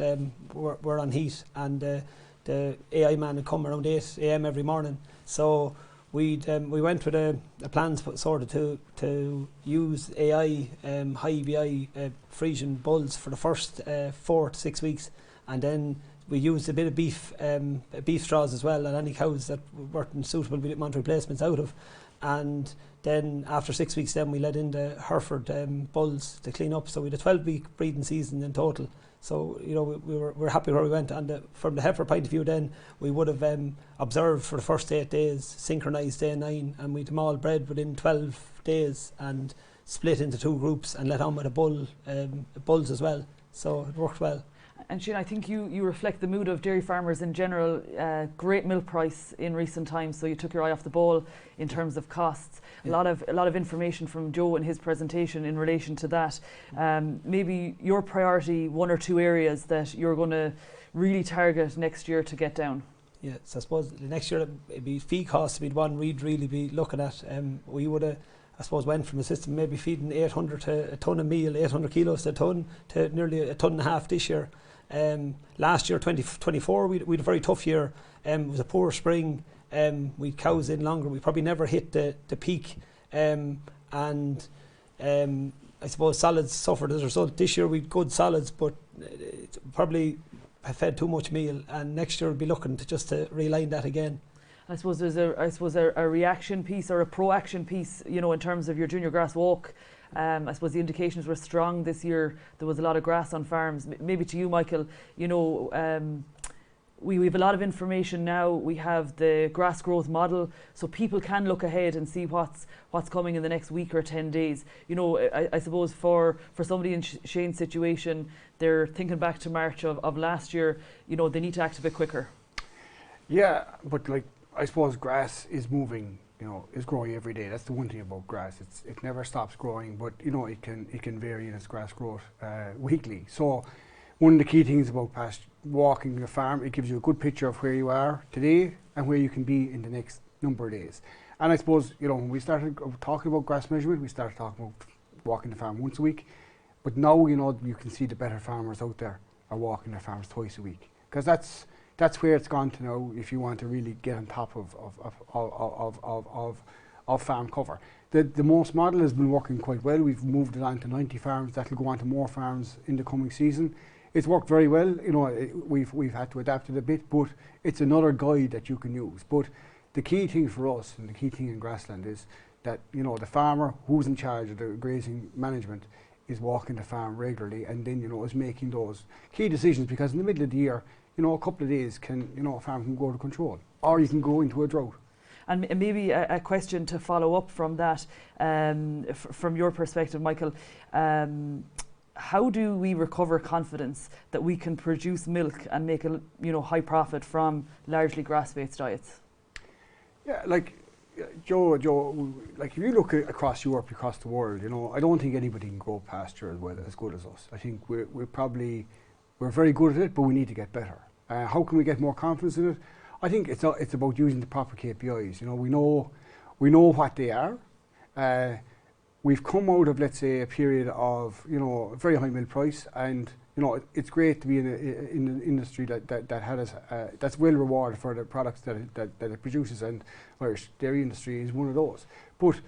were on heat, and the AI man would come around 8 a.m. every morning. So we went with a plan sort of to use AI high EBI Frisian bulls for the first 4 to 6 weeks, and then we used a bit of beef straws as well, and any cows that weren't suitable we didn't want replacements out of. And then after 6 weeks then we let in the Hereford bulls to clean up, so we had a 12-week breeding season in total. So you know we were happy where we went, and from the heifer point of view then we would have observed for the first 8 days, synchronised day 9, and we'd them all bred within 12 days and split into 2 groups and let on with the bulls as well, so it worked well. And Shane, I think you reflect the mood of dairy farmers in general. Great milk price in recent times, so you took your eye off the ball in terms of costs. Yeah. A lot of information from Joe in his presentation in relation to that. Maybe your priority 1 or 2 areas that you're going to really target next year to get down. Yeah, so I suppose the next year it'd be feed costs would be one we'd really be looking at. We would have, I suppose, went from a system maybe feeding 800 to a tonne of meal, 800 kilos to a tonne, to nearly a tonne and a half this year. Last year, 2024, we had a very tough year. It was a poor spring. We had cows in longer. We probably never hit the peak. And I suppose solids suffered as a result. This year we had good solids, but probably fed too much meal. And next year we'll be looking to just to realign that again. I suppose there's a reaction piece or a pro-action piece, you know, in terms of your junior grass walk. I suppose the indications were strong this year. There was a lot of grass on farms. Maybe to you, Michael, you know, we have a lot of information now. We have the grass growth model, so people can look ahead and see what's coming in the next week or 10 days. You know, I suppose for somebody in Shane's situation, they're thinking back to March of last year. You know, they need to act a bit quicker. Yeah, but like I suppose grass is moving. You know, is growing every day. That's the one thing about grass. It never stops growing, but you know it can vary in its grass growth weekly. So one of the key things about walking the farm, it gives you a good picture of where you are today and where you can be in the next number of days. And I suppose, you know, when we started talking about grass measurement, we started talking about walking the farm once a week. But now, you know, you can see the better farmers out there are walking their farms twice a week, because that's where it's gone to now if you want to really get on top of farm cover. The most model has been working quite well. We've moved it on to 90 farms. That'll go on to more farms in the coming season. It's worked very well. You know, we've had to adapt it a bit, but it's another guide that you can use. But the key thing for us and the key thing in Grassland is that, you know, the farmer who's in charge of the grazing management is walking the farm regularly, and then, you know, is making those key decisions, because in the middle of the year, you know, a couple of days a farm can go to control, or you can go into a drought. And maybe a question to follow up from that, from your perspective, Michael, how do we recover confidence that we can produce milk and make a high profit from largely grass-based diets? Yeah, like Joe, like if you look across Europe, across the world, you know, I don't think anybody can grow pasture as good as us. I think we're very good at it, but we need to get better. How can we get more confidence in it? I think it's about using the proper KPIs. You know, we know what they are. We've come out of, let's say, a period of, you know, very high milk price, and you know it's great to be in an industry that has that's well rewarded for the products that it produces, and Irish dairy industry is one of those. But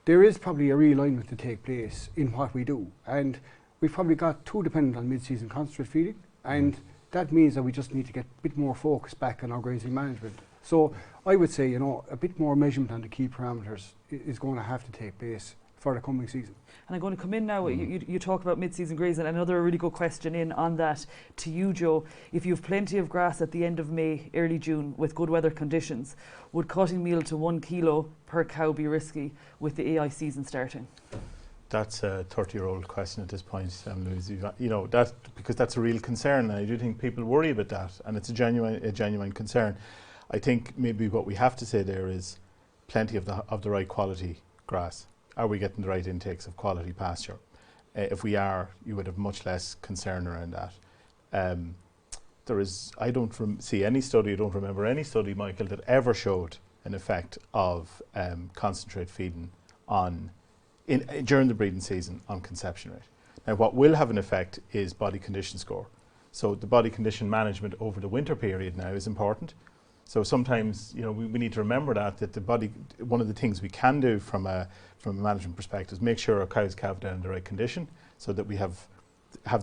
there is probably a realignment to take place in what we do, and we've probably got too dependent on mid-season concentrate feeding, and that means that we just need to get a bit more focus back on our grazing management. So I would say, you know, a bit more measurement on the key parameters is going to have to take place for the coming season. And I'm going to come in now, you talk about mid-season grazing, and another really good question in on that to you, Joe. If you have plenty of grass at the end of May, early June, with good weather conditions, would cutting meal to 1 kilo per cow be risky with the AI season starting? That's a 30-year-old question at this point, Louise. That because that's a real concern, and I do think people worry about that, and it's a genuine concern. I think maybe what we have to say there is plenty of the right quality grass. Are we getting the right intakes of quality pasture? If we are, you would have much less concern around that. I don't see any study, I don't remember any study, Michael, that ever showed an effect of concentrate feeding during the breeding season on conception rate. Now, what will have an effect is body condition score. So the body condition management over the winter period now is important. So sometimes, we need to remember that the body, one of the things we can do from a management perspective is make sure our cows calve down in the right condition so that we have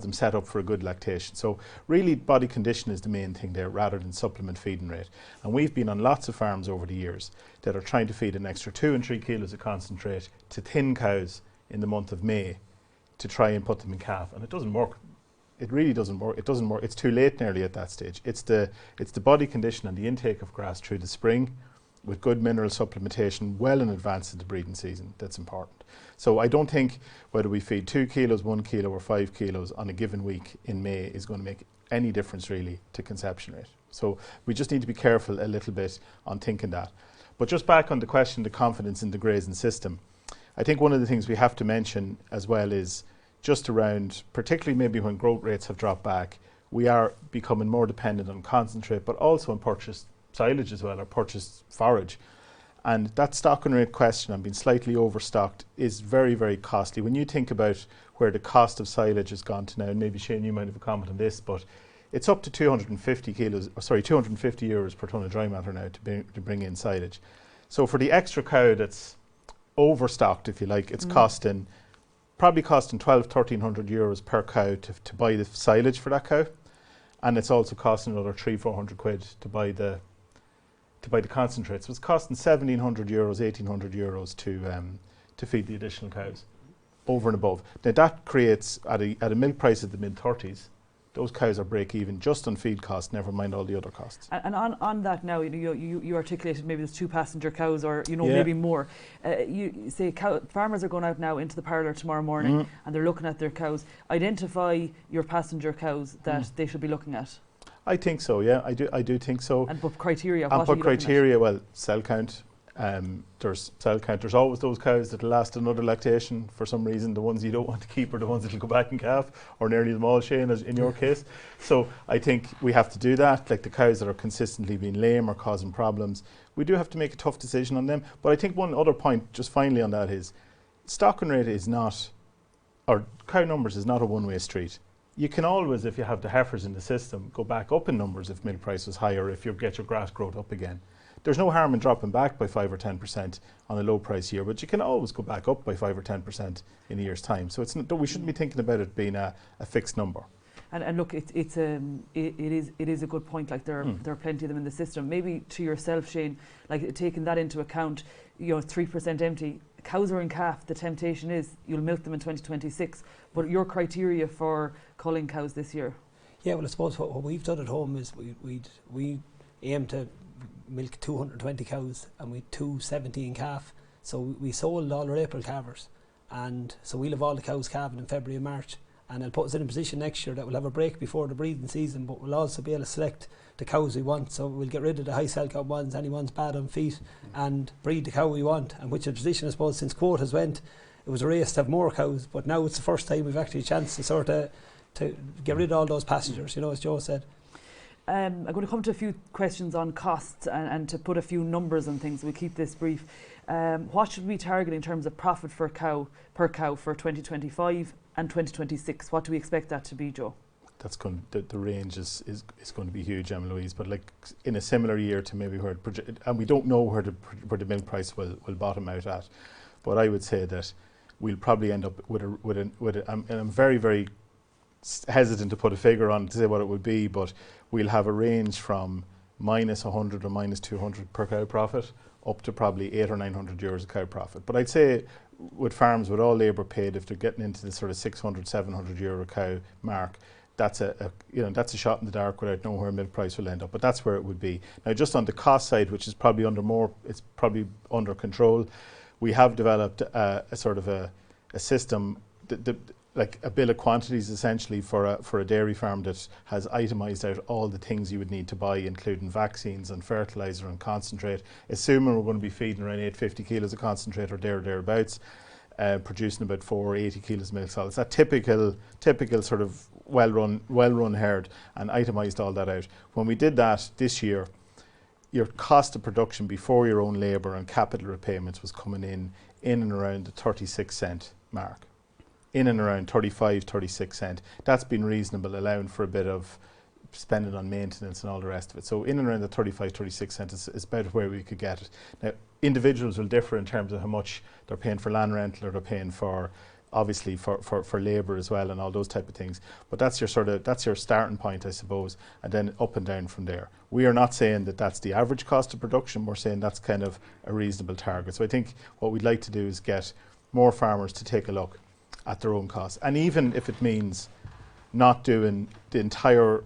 them set up for a good lactation. So really body condition is the main thing there rather than supplement feeding rate. And we've been on lots of farms over the years that are trying to feed an extra 2 and 3 kilos of concentrate to thin cows in the month of May to try and put them in calf. And it doesn't work. It really doesn't work. It doesn't work. It's too late nearly at that stage. It's the body condition and the intake of grass through the spring with good mineral supplementation well in advance of the breeding season that's important. So I don't think whether we feed 2 kilos, 1 kilo or 5 kilos on a given week in May is going to make any difference really to conception rate. So we just need to be careful a little bit on thinking that. But just back on the question, the confidence in the grazing system, I think one of the things we have to mention as well is just around, particularly maybe when growth rates have dropped back, we are becoming more dependent on concentrate, but also on purchased silage as well, or purchased forage. And that stocking rate question on being slightly overstocked is very, very costly. When you think about where the cost of silage has gone to now, and maybe Shane, you might have a comment on this, but it's up to 250 euros per tonne of dry matter now to bring in silage. So for the extra cow that's overstocked, if you like, it's probably costing 1,200–1,300 euros per cow to buy the silage for that cow, and it's also costing another 300–400 quid to buy the concentrate. So it's costing 1,700 euros, 1,800 euros to feed the additional cows over and above. Now that creates at a milk price of the mid-30s. Those cows are break even just on feed costs, never mind all the other costs. And on that now, you articulated maybe there's 2 passenger cows or maybe more. You say farmers are going out now into the parlour tomorrow morning and they're looking at their cows. Identify your passenger cows that they should be looking at. I think so, yeah, I do think so. And put criteria. And put criteria, well, cell count. There's cell count. There's always those cows that last another lactation for some reason. The ones you don't want to keep are the ones that will go back and calf, or nearly them all, Shane, as in your case. So I think we have to do that. Like the cows that are consistently being lame or causing problems, we do have to make a tough decision on them. But I think one other point, just finally on that, is stocking rate is not, or cow numbers is not a one-way street. You can always, if you have the heifers in the system, go back up in numbers if milk price was higher, if you get your grass growth up again. There's no harm in dropping back by 5 or 10% on a low price year, but you can always go back up by 5 or 10% in a year's time. So we shouldn't be thinking about it being a fixed number. And look, it is a good point. Like there are plenty of them in the system. Maybe to yourself, Shane, like taking that into account, 3% empty. Cows are in calf. The temptation is you'll milk them in 2026. But your criteria for culling cows this year? Yeah, well, I suppose what we've done at home is we aim to milk 220 cows and we 270 in calf. So we sold all our April calvers, and so we'll have all the cows calving in February and March, and it'll put us in a position next year that we'll have a break before the breeding season, but we'll also be able to select the cows we want. So we'll get rid of the high cell count ones, any ones bad on feet, and breed the cow we want. And which is a tradition, I suppose, since quotas went, it was a race to have more cows, but now it's the first time we've actually a chance to sort of to get rid of all those passengers, as Joe said. I'm going to come to a few questions on costs and to put a few numbers on things. We'll keep this brief. What should we target in terms of profit per cow for 2025 and 2026? What do we expect that to be, Joe? That's going. The range is going to be huge, Louise. But like in a similar year to maybe where and we don't know where the milk price will bottom out at. But I would say that we'll probably end up with a and I'm very, very hesitant to put a figure on to say what it would be, but we'll have a range from -100 or -200 per cow profit up to probably 800 or 900 euros a cow profit. But I'd say with farms with all labour paid, if they're getting into the sort of 600, 700 euro a cow mark, that's that's a shot in the dark without knowing where milk price will end up. But that's where it would be. Now, just on the cost side, which is probably it's probably under control, we have developed a sort of a system, like a bill of quantities essentially for a dairy farm that has itemised out all the things you would need to buy, including vaccines and fertiliser and concentrate. Assuming we're going to be feeding around 850 kilos of concentrate or thereabouts, producing about 480 kilos of milk solids. That typical sort of well-run herd, and itemised all that out. When we did that this year, your cost of production before your own labour and capital repayments was coming in and around the 36 cent mark. In and around 35, 36 cent. That's been reasonable, allowing for a bit of spending on maintenance and all the rest of it. So in and around the 35, 36 cent is about where we could get it. Now, individuals will differ in terms of how much they're paying for land rental, or they're paying for, obviously, for labour as well, and all those type of things. But that's your starting point, I suppose, and then up and down from there. We are not saying that that's the average cost of production. We're saying that's kind of a reasonable target. So I think what we'd like to do is get more farmers to take a look at their own costs. And even if it means not doing the entire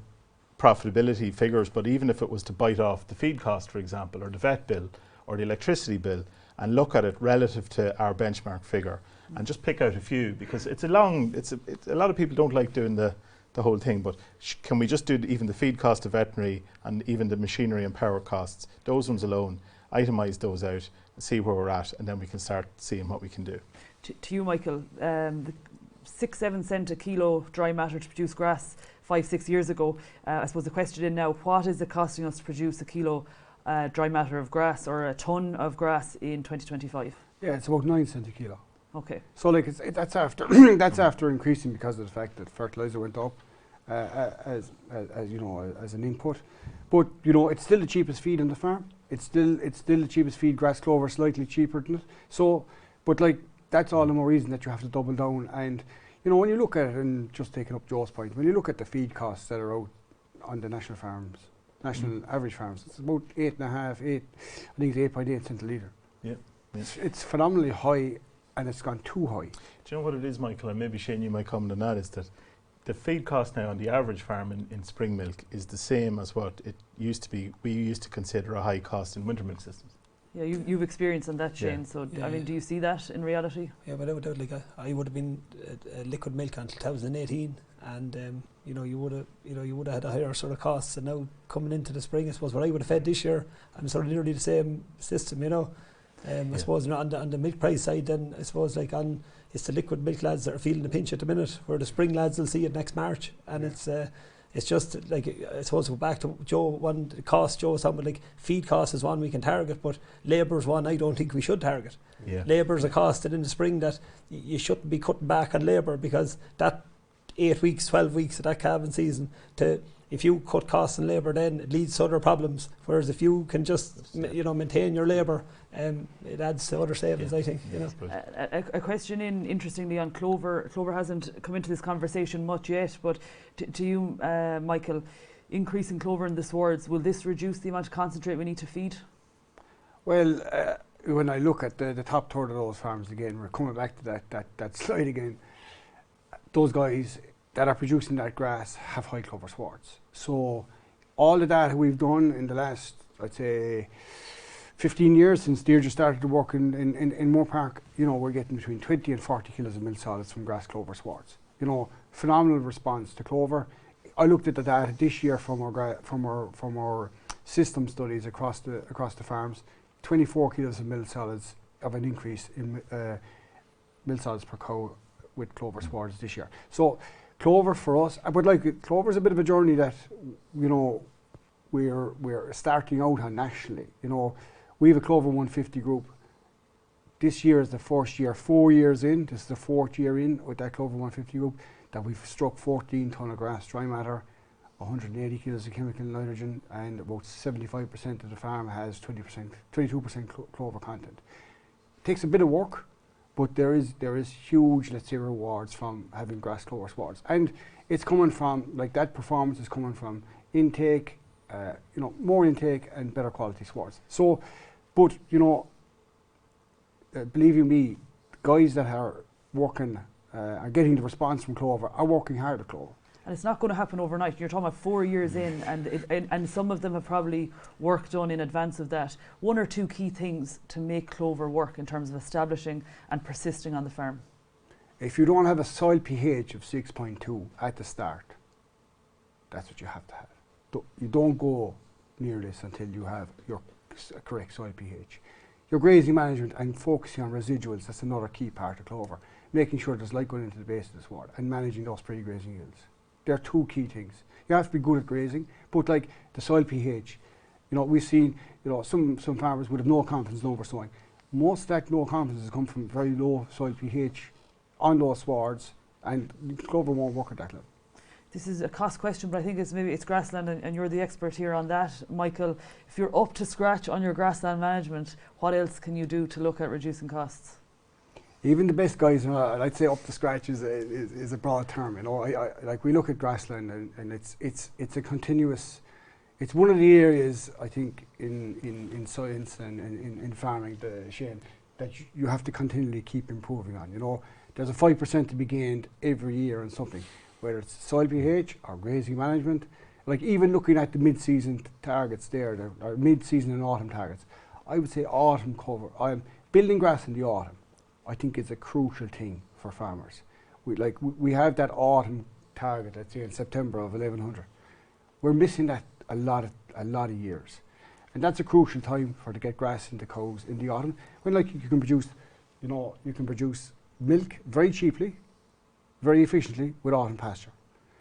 profitability figures, but even if it was to bite off the feed cost, for example, or the vet bill, or the electricity bill, and look at it relative to our benchmark figure, and just pick out a few, because a lot of people don't like doing the whole thing, but can we just do even the feed cost of veterinary and even the machinery and power costs, those ones alone, itemise those out, see where we're at, and then we can start seeing what we can do. To you, Michael, the 6-7 cent a kilo dry matter to produce grass 5-6 years ago. I suppose the question in now, what is it costing us to produce a kilo dry matter of grass, or a tonne of grass, in 2025? Yeah, it's about 9 cents a kilo. Okay. So like that's after that's after increasing because of the fact that fertiliser went up as you know, as an input. But you know, it's still the cheapest feed on the farm. It's still the cheapest feed. Grass clover slightly cheaper than it. So, but like, that's all the more reason that you have to double down. And you know, when you look at it, and just taking up Joe's point, when you look at the feed costs that are out on the national farms, national average farms, it's about 8.5, I think it's 8.8 cents a litre. Yeah. It's phenomenally high, and it's gone too high. Do you know what it is, Michael, and maybe Shane, you might comment on that, is that the feed cost now on the average farm in spring milk is the same as what it used to be. We used to consider a high cost in winter milk systems. Yeah, you've experienced on that, Shane. So Yeah, I mean, do you see that in reality? Yeah, without doubt. Like I would have been liquid milk until 2018, and you would have had a higher sort of costs. And now coming into the spring, I suppose what I would have fed this year, I'm sort of nearly the same system. I suppose on the milk price side, then I suppose it's the liquid milk lads that are feeling the pinch at the minute, where the spring lads will see it next March, and it's just like, I suppose, go back to Joe, the cost Joe was talking about, like feed cost is one we can target, but labour is one I don't think we should target. Yeah. Labour is a cost that in the spring that you shouldn't be cutting back on labour, because that 8 weeks, 12 weeks of that calving season, if you cut costs on labour, then it leads to other problems. Whereas if you can just maintain your labour, it adds to other savings, I think. A question interestingly on clover. Clover hasn't come into this conversation much yet, but to you, Michael, increasing clover in the swards, will this reduce the amount of concentrate we need to feed? Well, when I look at the top third of those farms again, we're coming back to that slide again. Those guys that are producing that grass have high clover swards. So all the data we've done in the last, I'd say, 15 years since Deirdre started to work in Moore Park, we're getting between 20 and 40 kilos of milk solids from grass clover swards. Phenomenal response to clover. I looked at the data this year from our system studies across the farms. 24 kilos of milk solids of an increase in milk solids per cow with clover swards this year. So clover for us, but like clover is a bit of a journey that we're starting out on nationally. We have a Clover 150 group. This year is the first year, 4 years in. This is the 4th year in with that Clover 150 group that we've struck 14 tonne of grass dry matter, 180 kilos of chemical nitrogen, and about 75% of the farm has 22% clover content. It takes a bit of work, but there is huge, let's say, rewards from having grass clover swards, and it's coming from, like, that performance is coming from intake, more intake and better quality swards. So But, you know, believe you me, guys that are working, are getting the response from clover, are working hard at clover. And it's not going to happen overnight. You're talking about 4 years in, and some of them have probably work done in advance of that. 1 or 2 key things to make clover work in terms of establishing and persisting on the farm. If you don't have a soil pH of 6.2 at the start, that's what you have to have. You don't go near this until you have your correct soil pH. Your grazing management and focusing on residuals, that's another key part of clover. Making sure there's light going into the base of the sward and managing those pre-grazing yields. There are 2 key things. You have to be good at grazing, but like the soil pH, you know, we've seen, you know, some farmers would have no confidence in oversowing. Most of that no confidence has come from very low soil pH on those swards, and clover won't work at that level. This is a cost question, but I think it's grassland, and you're the expert here on that, Michael. If you're up to scratch on your grassland management, what else can you do to look at reducing costs? Even the best guys, I'd say up to scratch is a broad term. You know, like we look at grassland, and it's a continuous. It's one of the areas I think in science and in farming, Shane, that you have to continually keep improving on. You know, there's a 5% to be gained every year on something, whether it's soil pH or grazing management. Like even looking at the mid-season targets there, or mid-season and autumn targets, I would say autumn cover. Building grass in the autumn, I think is a crucial thing for farmers. We have that autumn target, let's say in September of 1100. We're missing that a lot of years, and that's a crucial time to get grass into cows in the autumn, when like you can produce milk very cheaply, very efficiently with autumn pasture.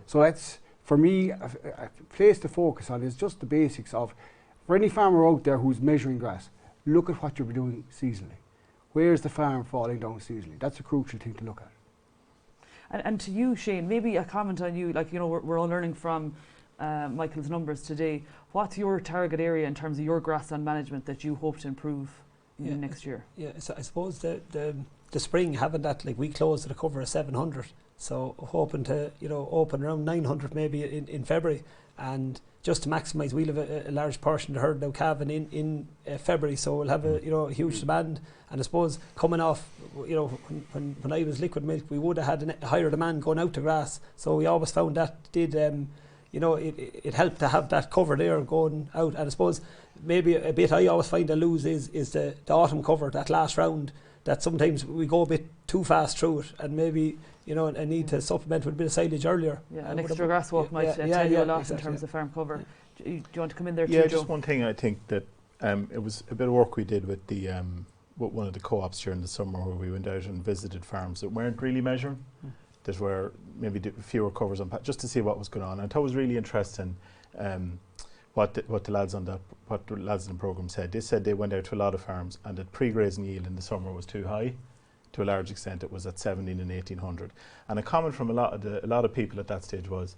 So that's, for me, a place to focus on is just the basics of, for any farmer out there who's measuring grass, look at what you're doing seasonally. Where's the farm falling down seasonally? That's a crucial thing to look at. And to you, Shane, maybe a comment on you, like, you know, we're all learning from Michael's numbers today. What's your target area in terms of your grassland management that you hope to improve in next year? Yeah, so I suppose the spring, having that, like, we closed at a cover of 700, so hoping to, you know, open around 900 maybe in February, and just to maximise, we'll have a large portion of the herd now calving in February, so we'll have a huge demand. And I suppose coming off, you know, when I was liquid milk, we would have had a higher demand going out to grass, so we always found that did you know, it helped to have that cover there going out. And I suppose maybe a bit I always find I lose is the autumn cover, that last round, that sometimes we go a bit too fast through it, and maybe, you know, I need to supplement with a bit of silage earlier. Yeah, an extra grass walk might tell you a lot exactly, in terms of farm cover. Do you want to come in there too, Joe? Yeah, just one thing I think that it was a bit of work we did with the with one of the co-ops during the summer, where we went out and visited farms that weren't really measuring, that were maybe fewer covers on, just to see what was going on. And I thought it was really interesting what the lads in the programme said. They said they went out to a lot of farms, and that pre-grazing yield in the summer was too high. To a large extent, it was at 17 and 1800. And a comment from a lot of people at that stage was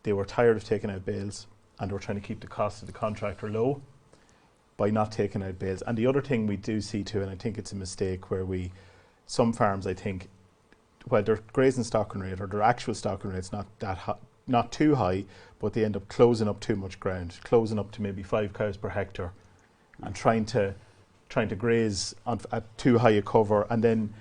they were tired of taking out bales, and they were trying to keep the cost of the contractor low by not taking out bales. And the other thing we do see too, and I think it's a mistake, where some farms, I think, well, their grazing stocking rate or their actual stocking rate's not too high, but they end up closing up too much ground, closing up to maybe 5 cows per hectare, and trying to graze at too high a cover, and then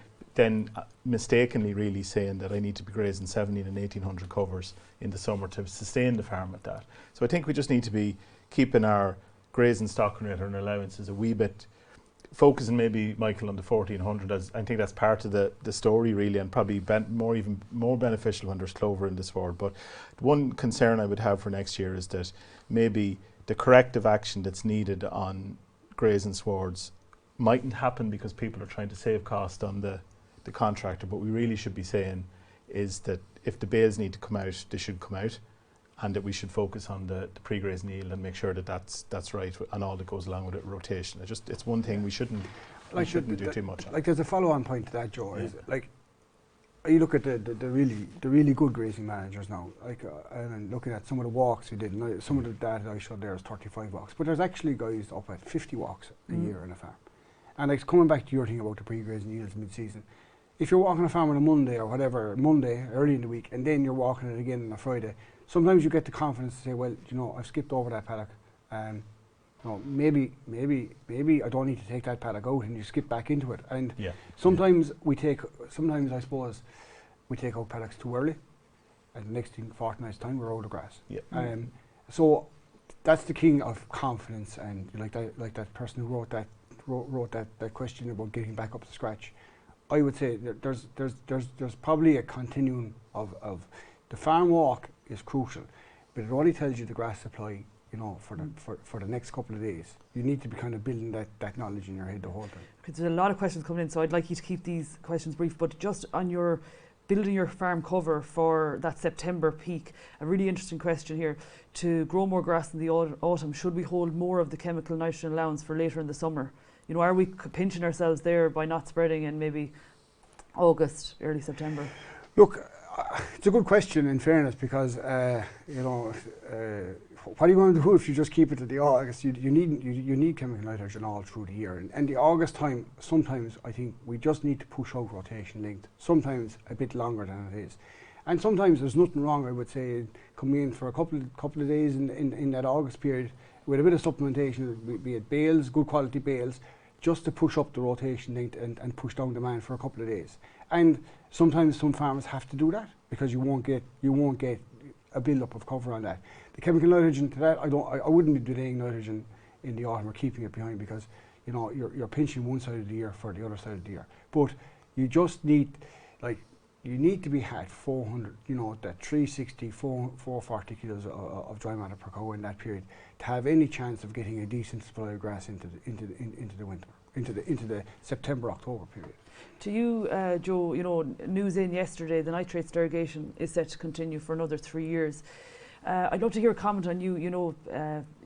mistakenly really saying that I need to be grazing 17 and 1800 covers in the summer to sustain the farm at that. So I think we just need to be keeping our grazing stocking rate and allowances a wee bit, focusing maybe, Michael, on the 1400, as I think that's part of the story really, and probably even more beneficial when there's clover in the sward. But one concern I would have for next year is that maybe the corrective action that's needed on grazing swards mightn't happen because people are trying to save cost on the contractor. But we really should be saying is that if the bales need to come out, they should come out, and that we should focus on the pre-grazing yield and make sure that that's right, and all that goes along with it, rotation. It's one thing we shouldn't do too much on. Like, there's a follow-on point to that, Joe. Is like, you look at the really good grazing managers now, like, and looking at some of the walks we did, and some of the data I showed there is 35 walks, but there's actually guys up at 50 walks a year in a farm. And like, coming back to your thing about the pre-grazing yields mid-season, if you're walking a farm on a Monday or whatever, Monday early in the week, and then you're walking it again on a Friday, sometimes you get the confidence to say, well, you know, I've skipped over that paddock, no, maybe I don't need to take that paddock out, and you skip back into it. And Yeah. sometimes I suppose we take out paddocks too early, and the next thing, fortnight's time, we're out of grass. Yeah. So that's the king of confidence, and like that person who wrote that question about getting back up to scratch. I would say that there's probably a continuum of the farm walk is crucial, but it only tells you the grass supply, you know, for the next couple of days. You need to be kind of building that knowledge in your head the whole time. Because there's a lot of questions coming in, so I'd like you to keep these questions brief, but just on your building your farm cover for that September peak, a really interesting question here. To grow more grass in the autumn, should we hold more of the chemical nitrogen allowance for later in the summer? You know, are we pinching ourselves there by not spreading in maybe August, early September? Look, it's a good question in fairness, because you know, what are you going to do if you just keep it to the August? You need chemical nitrogen all through the year, and the August time, sometimes I think we just need to push out rotation length, sometimes a bit longer than it is. And sometimes there's nothing wrong, I would say, coming in for a couple of days in that August period with a bit of supplementation, be it bales, good quality bales, just to push up the rotation length and push down demand for a couple of days. And sometimes some farmers have to do that, because you won't get a build-up of cover on that. The chemical nitrogen to that, I wouldn't be delaying nitrogen in the autumn or keeping it behind, because you know you're pinching one side of the year for the other side of the year. But you just need, like, you need to be at 400, you know, that 360, 440 kilos of dry matter per cow in that period to have any chance of getting a decent supply of grass into the winter, into the September-October period. To you, Joe, you know, news in yesterday, the nitrates derogation is set to continue for another 3 years. I'd love to hear a comment on you. You know,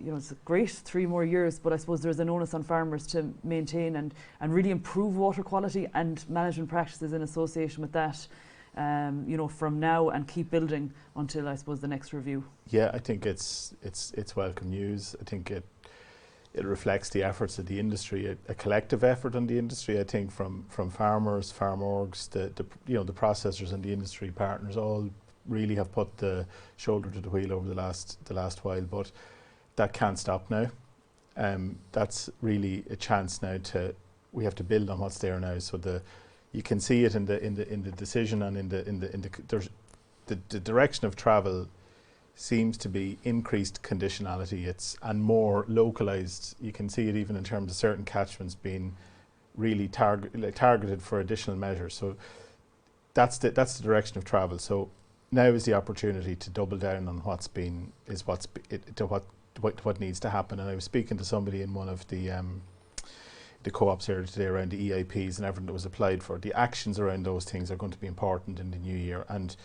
it's great, 3 more years, but I suppose there's an onus on farmers to maintain and really improve water quality and management practices in association with that. You know, from now and keep building until, I suppose, the next review. Yeah, I think it's welcome news. I think it reflects the efforts of the industry, a collective effort on the industry. I think from farmers, farm orgs, the processors and the industry partners all really have put the shoulder to the wheel over the last while. But that can't stop now. That's really a chance now we have to build on what's there now. So you can see it in the decision, and the direction of travel seems to be increased conditionality. And more localized. You can see it even in terms of certain catchments being really targeted for additional measures. So that's the direction of travel. So now is the opportunity to double down on what needs to happen. And I was speaking to somebody in one of the co-ops here today around the EIPs and everything that was applied for. The actions around those things are going to be important in the new year, and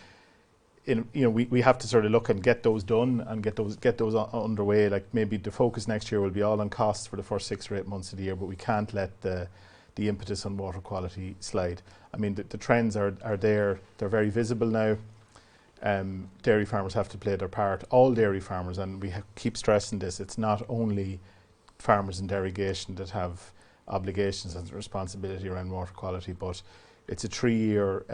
we have to sort of look and get those done and get those underway. Like, maybe the focus next year will be all on costs for the first 6 or 8 months of the year, but we can't let the impetus on water quality slide. I mean, the trends are there; they're very visible now. Dairy farmers have to play their part. All dairy farmers, and we keep stressing this. It's not only farmers in derogation that have obligations and responsibility around water quality, but it's a 3-year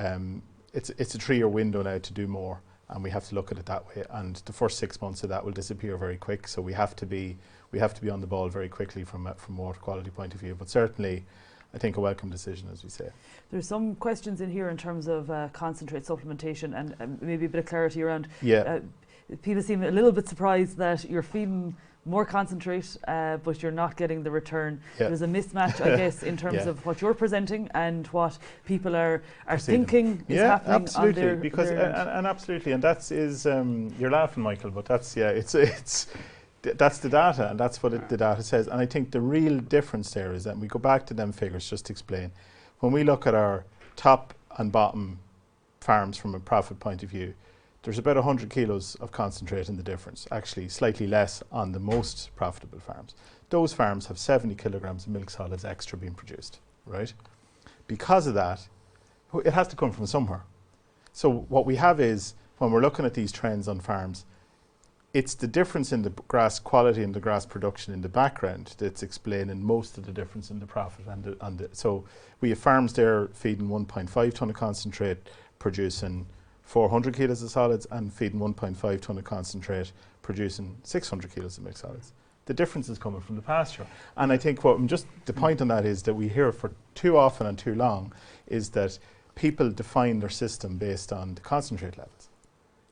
it's a 3-year window now to do more, and we have to look at it that way. And the first 6 months of that will disappear very quick. So we have to be on the ball very quickly from a water quality point of view. But certainly, I think a welcome decision, as we say. There's some questions in here in terms of concentrate supplementation and maybe a bit of clarity around. Yeah. People seem a little bit surprised that you're feeding more concentrate, but you're not getting the return. Yeah. There's a mismatch, I guess, in terms of what you're presenting and what people are thinking is happening. Absolutely, on their absolutely, and that is you're laughing, Michael, but that's that's the data, and that's what the data says. And I think the real difference there is that we go back to them figures just to explain. When we look at our top and bottom farms from a profit point of view, there's about 100 kilos of concentrate in the difference, actually slightly less on the most profitable farms. Those farms have 70 kilograms of milk solids extra being produced, right? Because of that, it has to come from somewhere. So what we have is, when we're looking at these trends on farms, it's the difference in the grass quality and the grass production in the background that's explaining most of the difference in the profit. So we have farms there feeding 1.5 tonne of concentrate, producing 400 kilos of solids, and feeding 1.5 tonne of concentrate, producing 600 kilos of milk solids. The difference is coming from the pasture. And I think the point on that is that we hear for too often and too long is that people define their system based on the concentrate levels.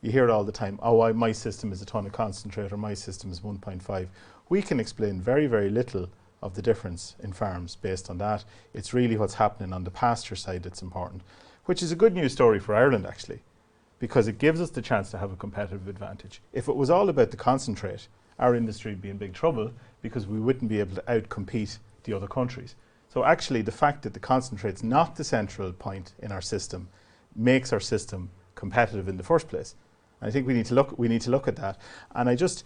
You hear it all the time, oh, my system is a ton of concentrate, or my system is 1.5. We can explain very, very little of the difference in farms based on that. It's really what's happening on the pasture side that's important, which is a good news story for Ireland actually, because it gives us the chance to have a competitive advantage. If it was all about the concentrate, our industry would be in big trouble because we wouldn't be able to outcompete the other countries. So actually the fact that the concentrate's not the central point in our system makes our system competitive in the first place. And I think we need to look at that. And I just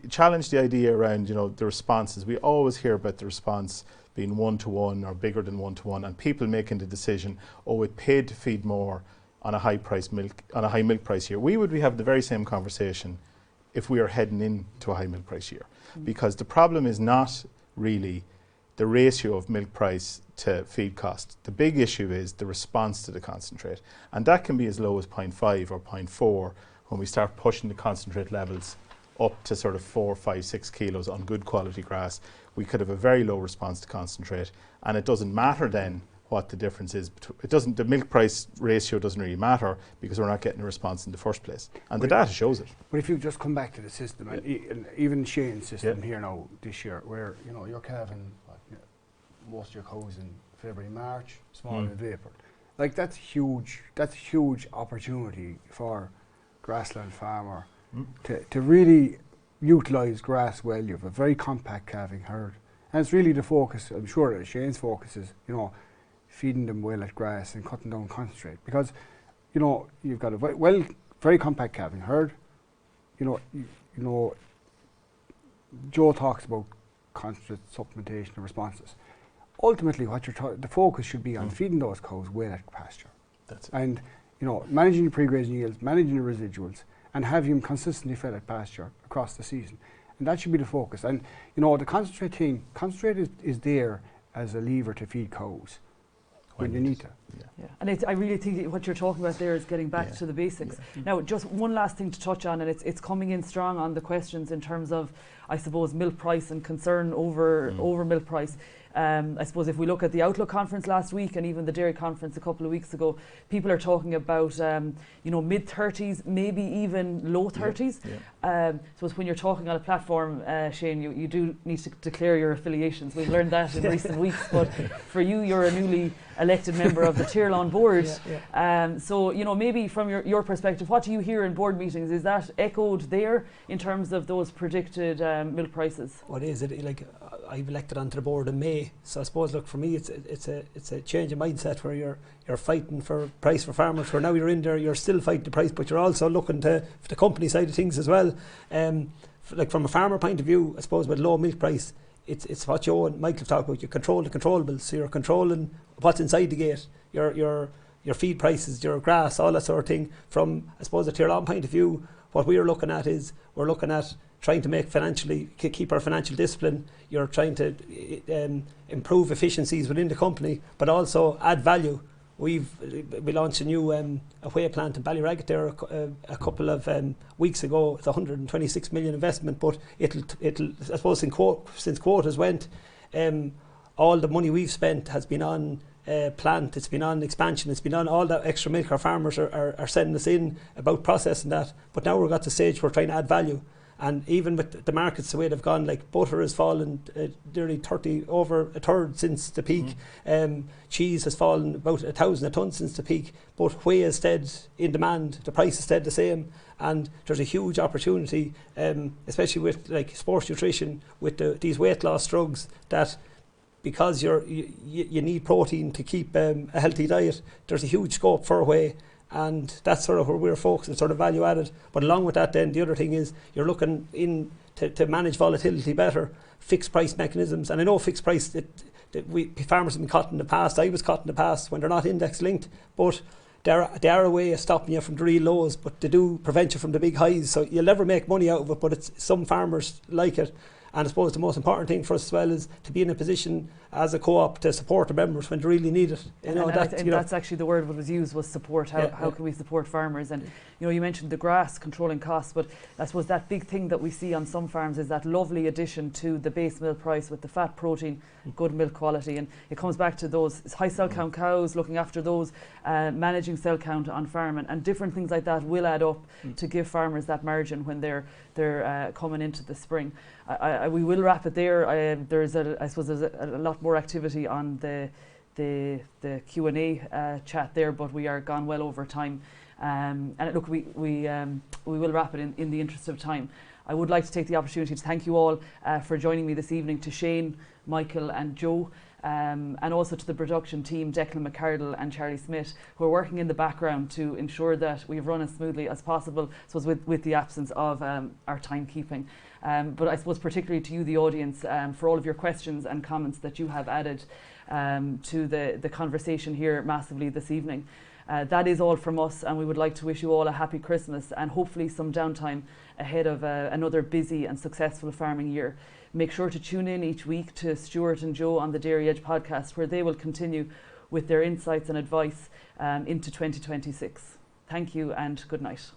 challenge the idea around, the responses. We always hear about the response being 1-to-1 or bigger than 1-to-1, and people making the decision, it paid to feed more on a high milk price year. We would have the very same conversation if we are heading into a high milk price year, because the problem is not really the ratio of milk price to feed cost. The big issue is the response to the concentrate, and that can be as low as 0.5 or 0.4 when we start pushing the concentrate levels up to sort of 4, 5, 6 kilos on good quality grass. We could have a very low response to concentrate, and it doesn't matter then what the difference is. The milk price ratio doesn't really matter because we're not getting a response in the first place, and the data shows it. But if you just come back to the system, and even Shane's system here now this year, where you're calving most of your cows in February, March, small in April, like that's huge. That's a huge opportunity for grassland farmer to really utilise grass well. You have a very compact calving herd, and it's really the focus. I'm sure that Shane's focus is feeding them well at grass and cutting down concentrate, because you've got a very compact calving herd. Joe talks about concentrate supplementation and responses. Ultimately, the focus should be on feeding those cows well at pasture. That's it. And managing your pre-grazing yields, managing your residuals, and having them consistently fed at pasture across the season. And that should be the focus. And the concentrate is there as a lever to feed cows when you need to. Yeah. And I really think what you're talking about there is getting back to the basics. Now, just one last thing to touch on, and it's coming in strong on the questions in terms of, I suppose, milk price and concern over milk price. I suppose if we look at the Outlook conference last week and even the dairy conference a couple of weeks ago, people are talking about mid-30s, maybe even low 30s. So when you're talking on a platform, Shane, you do need to declare your affiliations. We've learned that in recent weeks, but for you, you're a newly elected member of the Tirlawn board. So maybe from your perspective, what do you hear in board meetings? Is that echoed there in terms of those predicted milk prices? What is it like? I've elected onto the board in May, so I suppose, look, for me, it's a change of mindset where you're fighting for price for farmers. Where now you're in there, you're still fighting the price, but you're also looking to the company side of things as well. Like from a farmer point of view, I suppose with low milk price, it's what Joe and Michael have talked about. You control the controllables, so you're controlling what's inside the gate. Your feed prices, your grass, all that sort of thing. From, I suppose, a Tirlawn point of view, what we're looking at is trying to keep our financial discipline. You're trying to improve efficiencies within the company, but also add value. We launched a new a whey plant in Ballyraggett there a couple of weeks ago. It's 126 million investment, but it'll I suppose since quotas went, all the money we've spent has been on plant, it's been on expansion, it's been on all that extra milk our farmers are sending us in about processing that. But now we've got to the stage where we're trying to add value. And even with the markets the way they've gone, like butter has fallen nearly over a third since the peak. Cheese has fallen about 1,000 a tonne since the peak. But whey has stayed in demand. The price has stayed the same. And there's a huge opportunity, especially with like sports nutrition, with these weight loss drugs, that because you need protein to keep a healthy diet, there's a huge scope for whey. And that's sort of where we're focusing, sort of value added. But along with that, then the other thing is you're looking in to manage volatility better, fixed price mechanisms. And I know fixed price that farmers have been caught in the past. I was caught in the past when they're not index linked, but they are a way of stopping you from the real lows, but they do prevent you from the big highs. So you'll never make money out of it, but some farmers like it. And I suppose the most important thing for us as well is to be in a position as a co-op to support the members when they really need it. That's actually the word that was used, was support. How can we support farmers? And you mentioned the grass controlling costs, but I suppose that big thing that we see on some farms is that lovely addition to the base milk price with the fat, protein, good milk quality. And it comes back to those high cell count cows, looking after those, managing cell count on farm, and different things like that will add up to give farmers that margin when they're coming into the spring. We will wrap it there. There's a lot more activity on the Q&A chat there, but we are gone well over time. And look, we will wrap it in the interest of time. I would like to take the opportunity to thank you all for joining me this evening, to Shane, Michael and Joe, and also to the production team, Declan McCardle and Charlie Smith, who are working in the background to ensure that we've run as smoothly as possible, so with the absence of our timekeeping. But I suppose particularly to you, the audience, for all of your questions and comments that you have added to the conversation here massively this evening. That is all from us, and we would like to wish you all a happy Christmas and hopefully some downtime ahead of another busy and successful farming year. Make sure to tune in each week to Stuart and Joe on the Dairy Edge podcast, where they will continue with their insights and advice into 2026. Thank you and good night.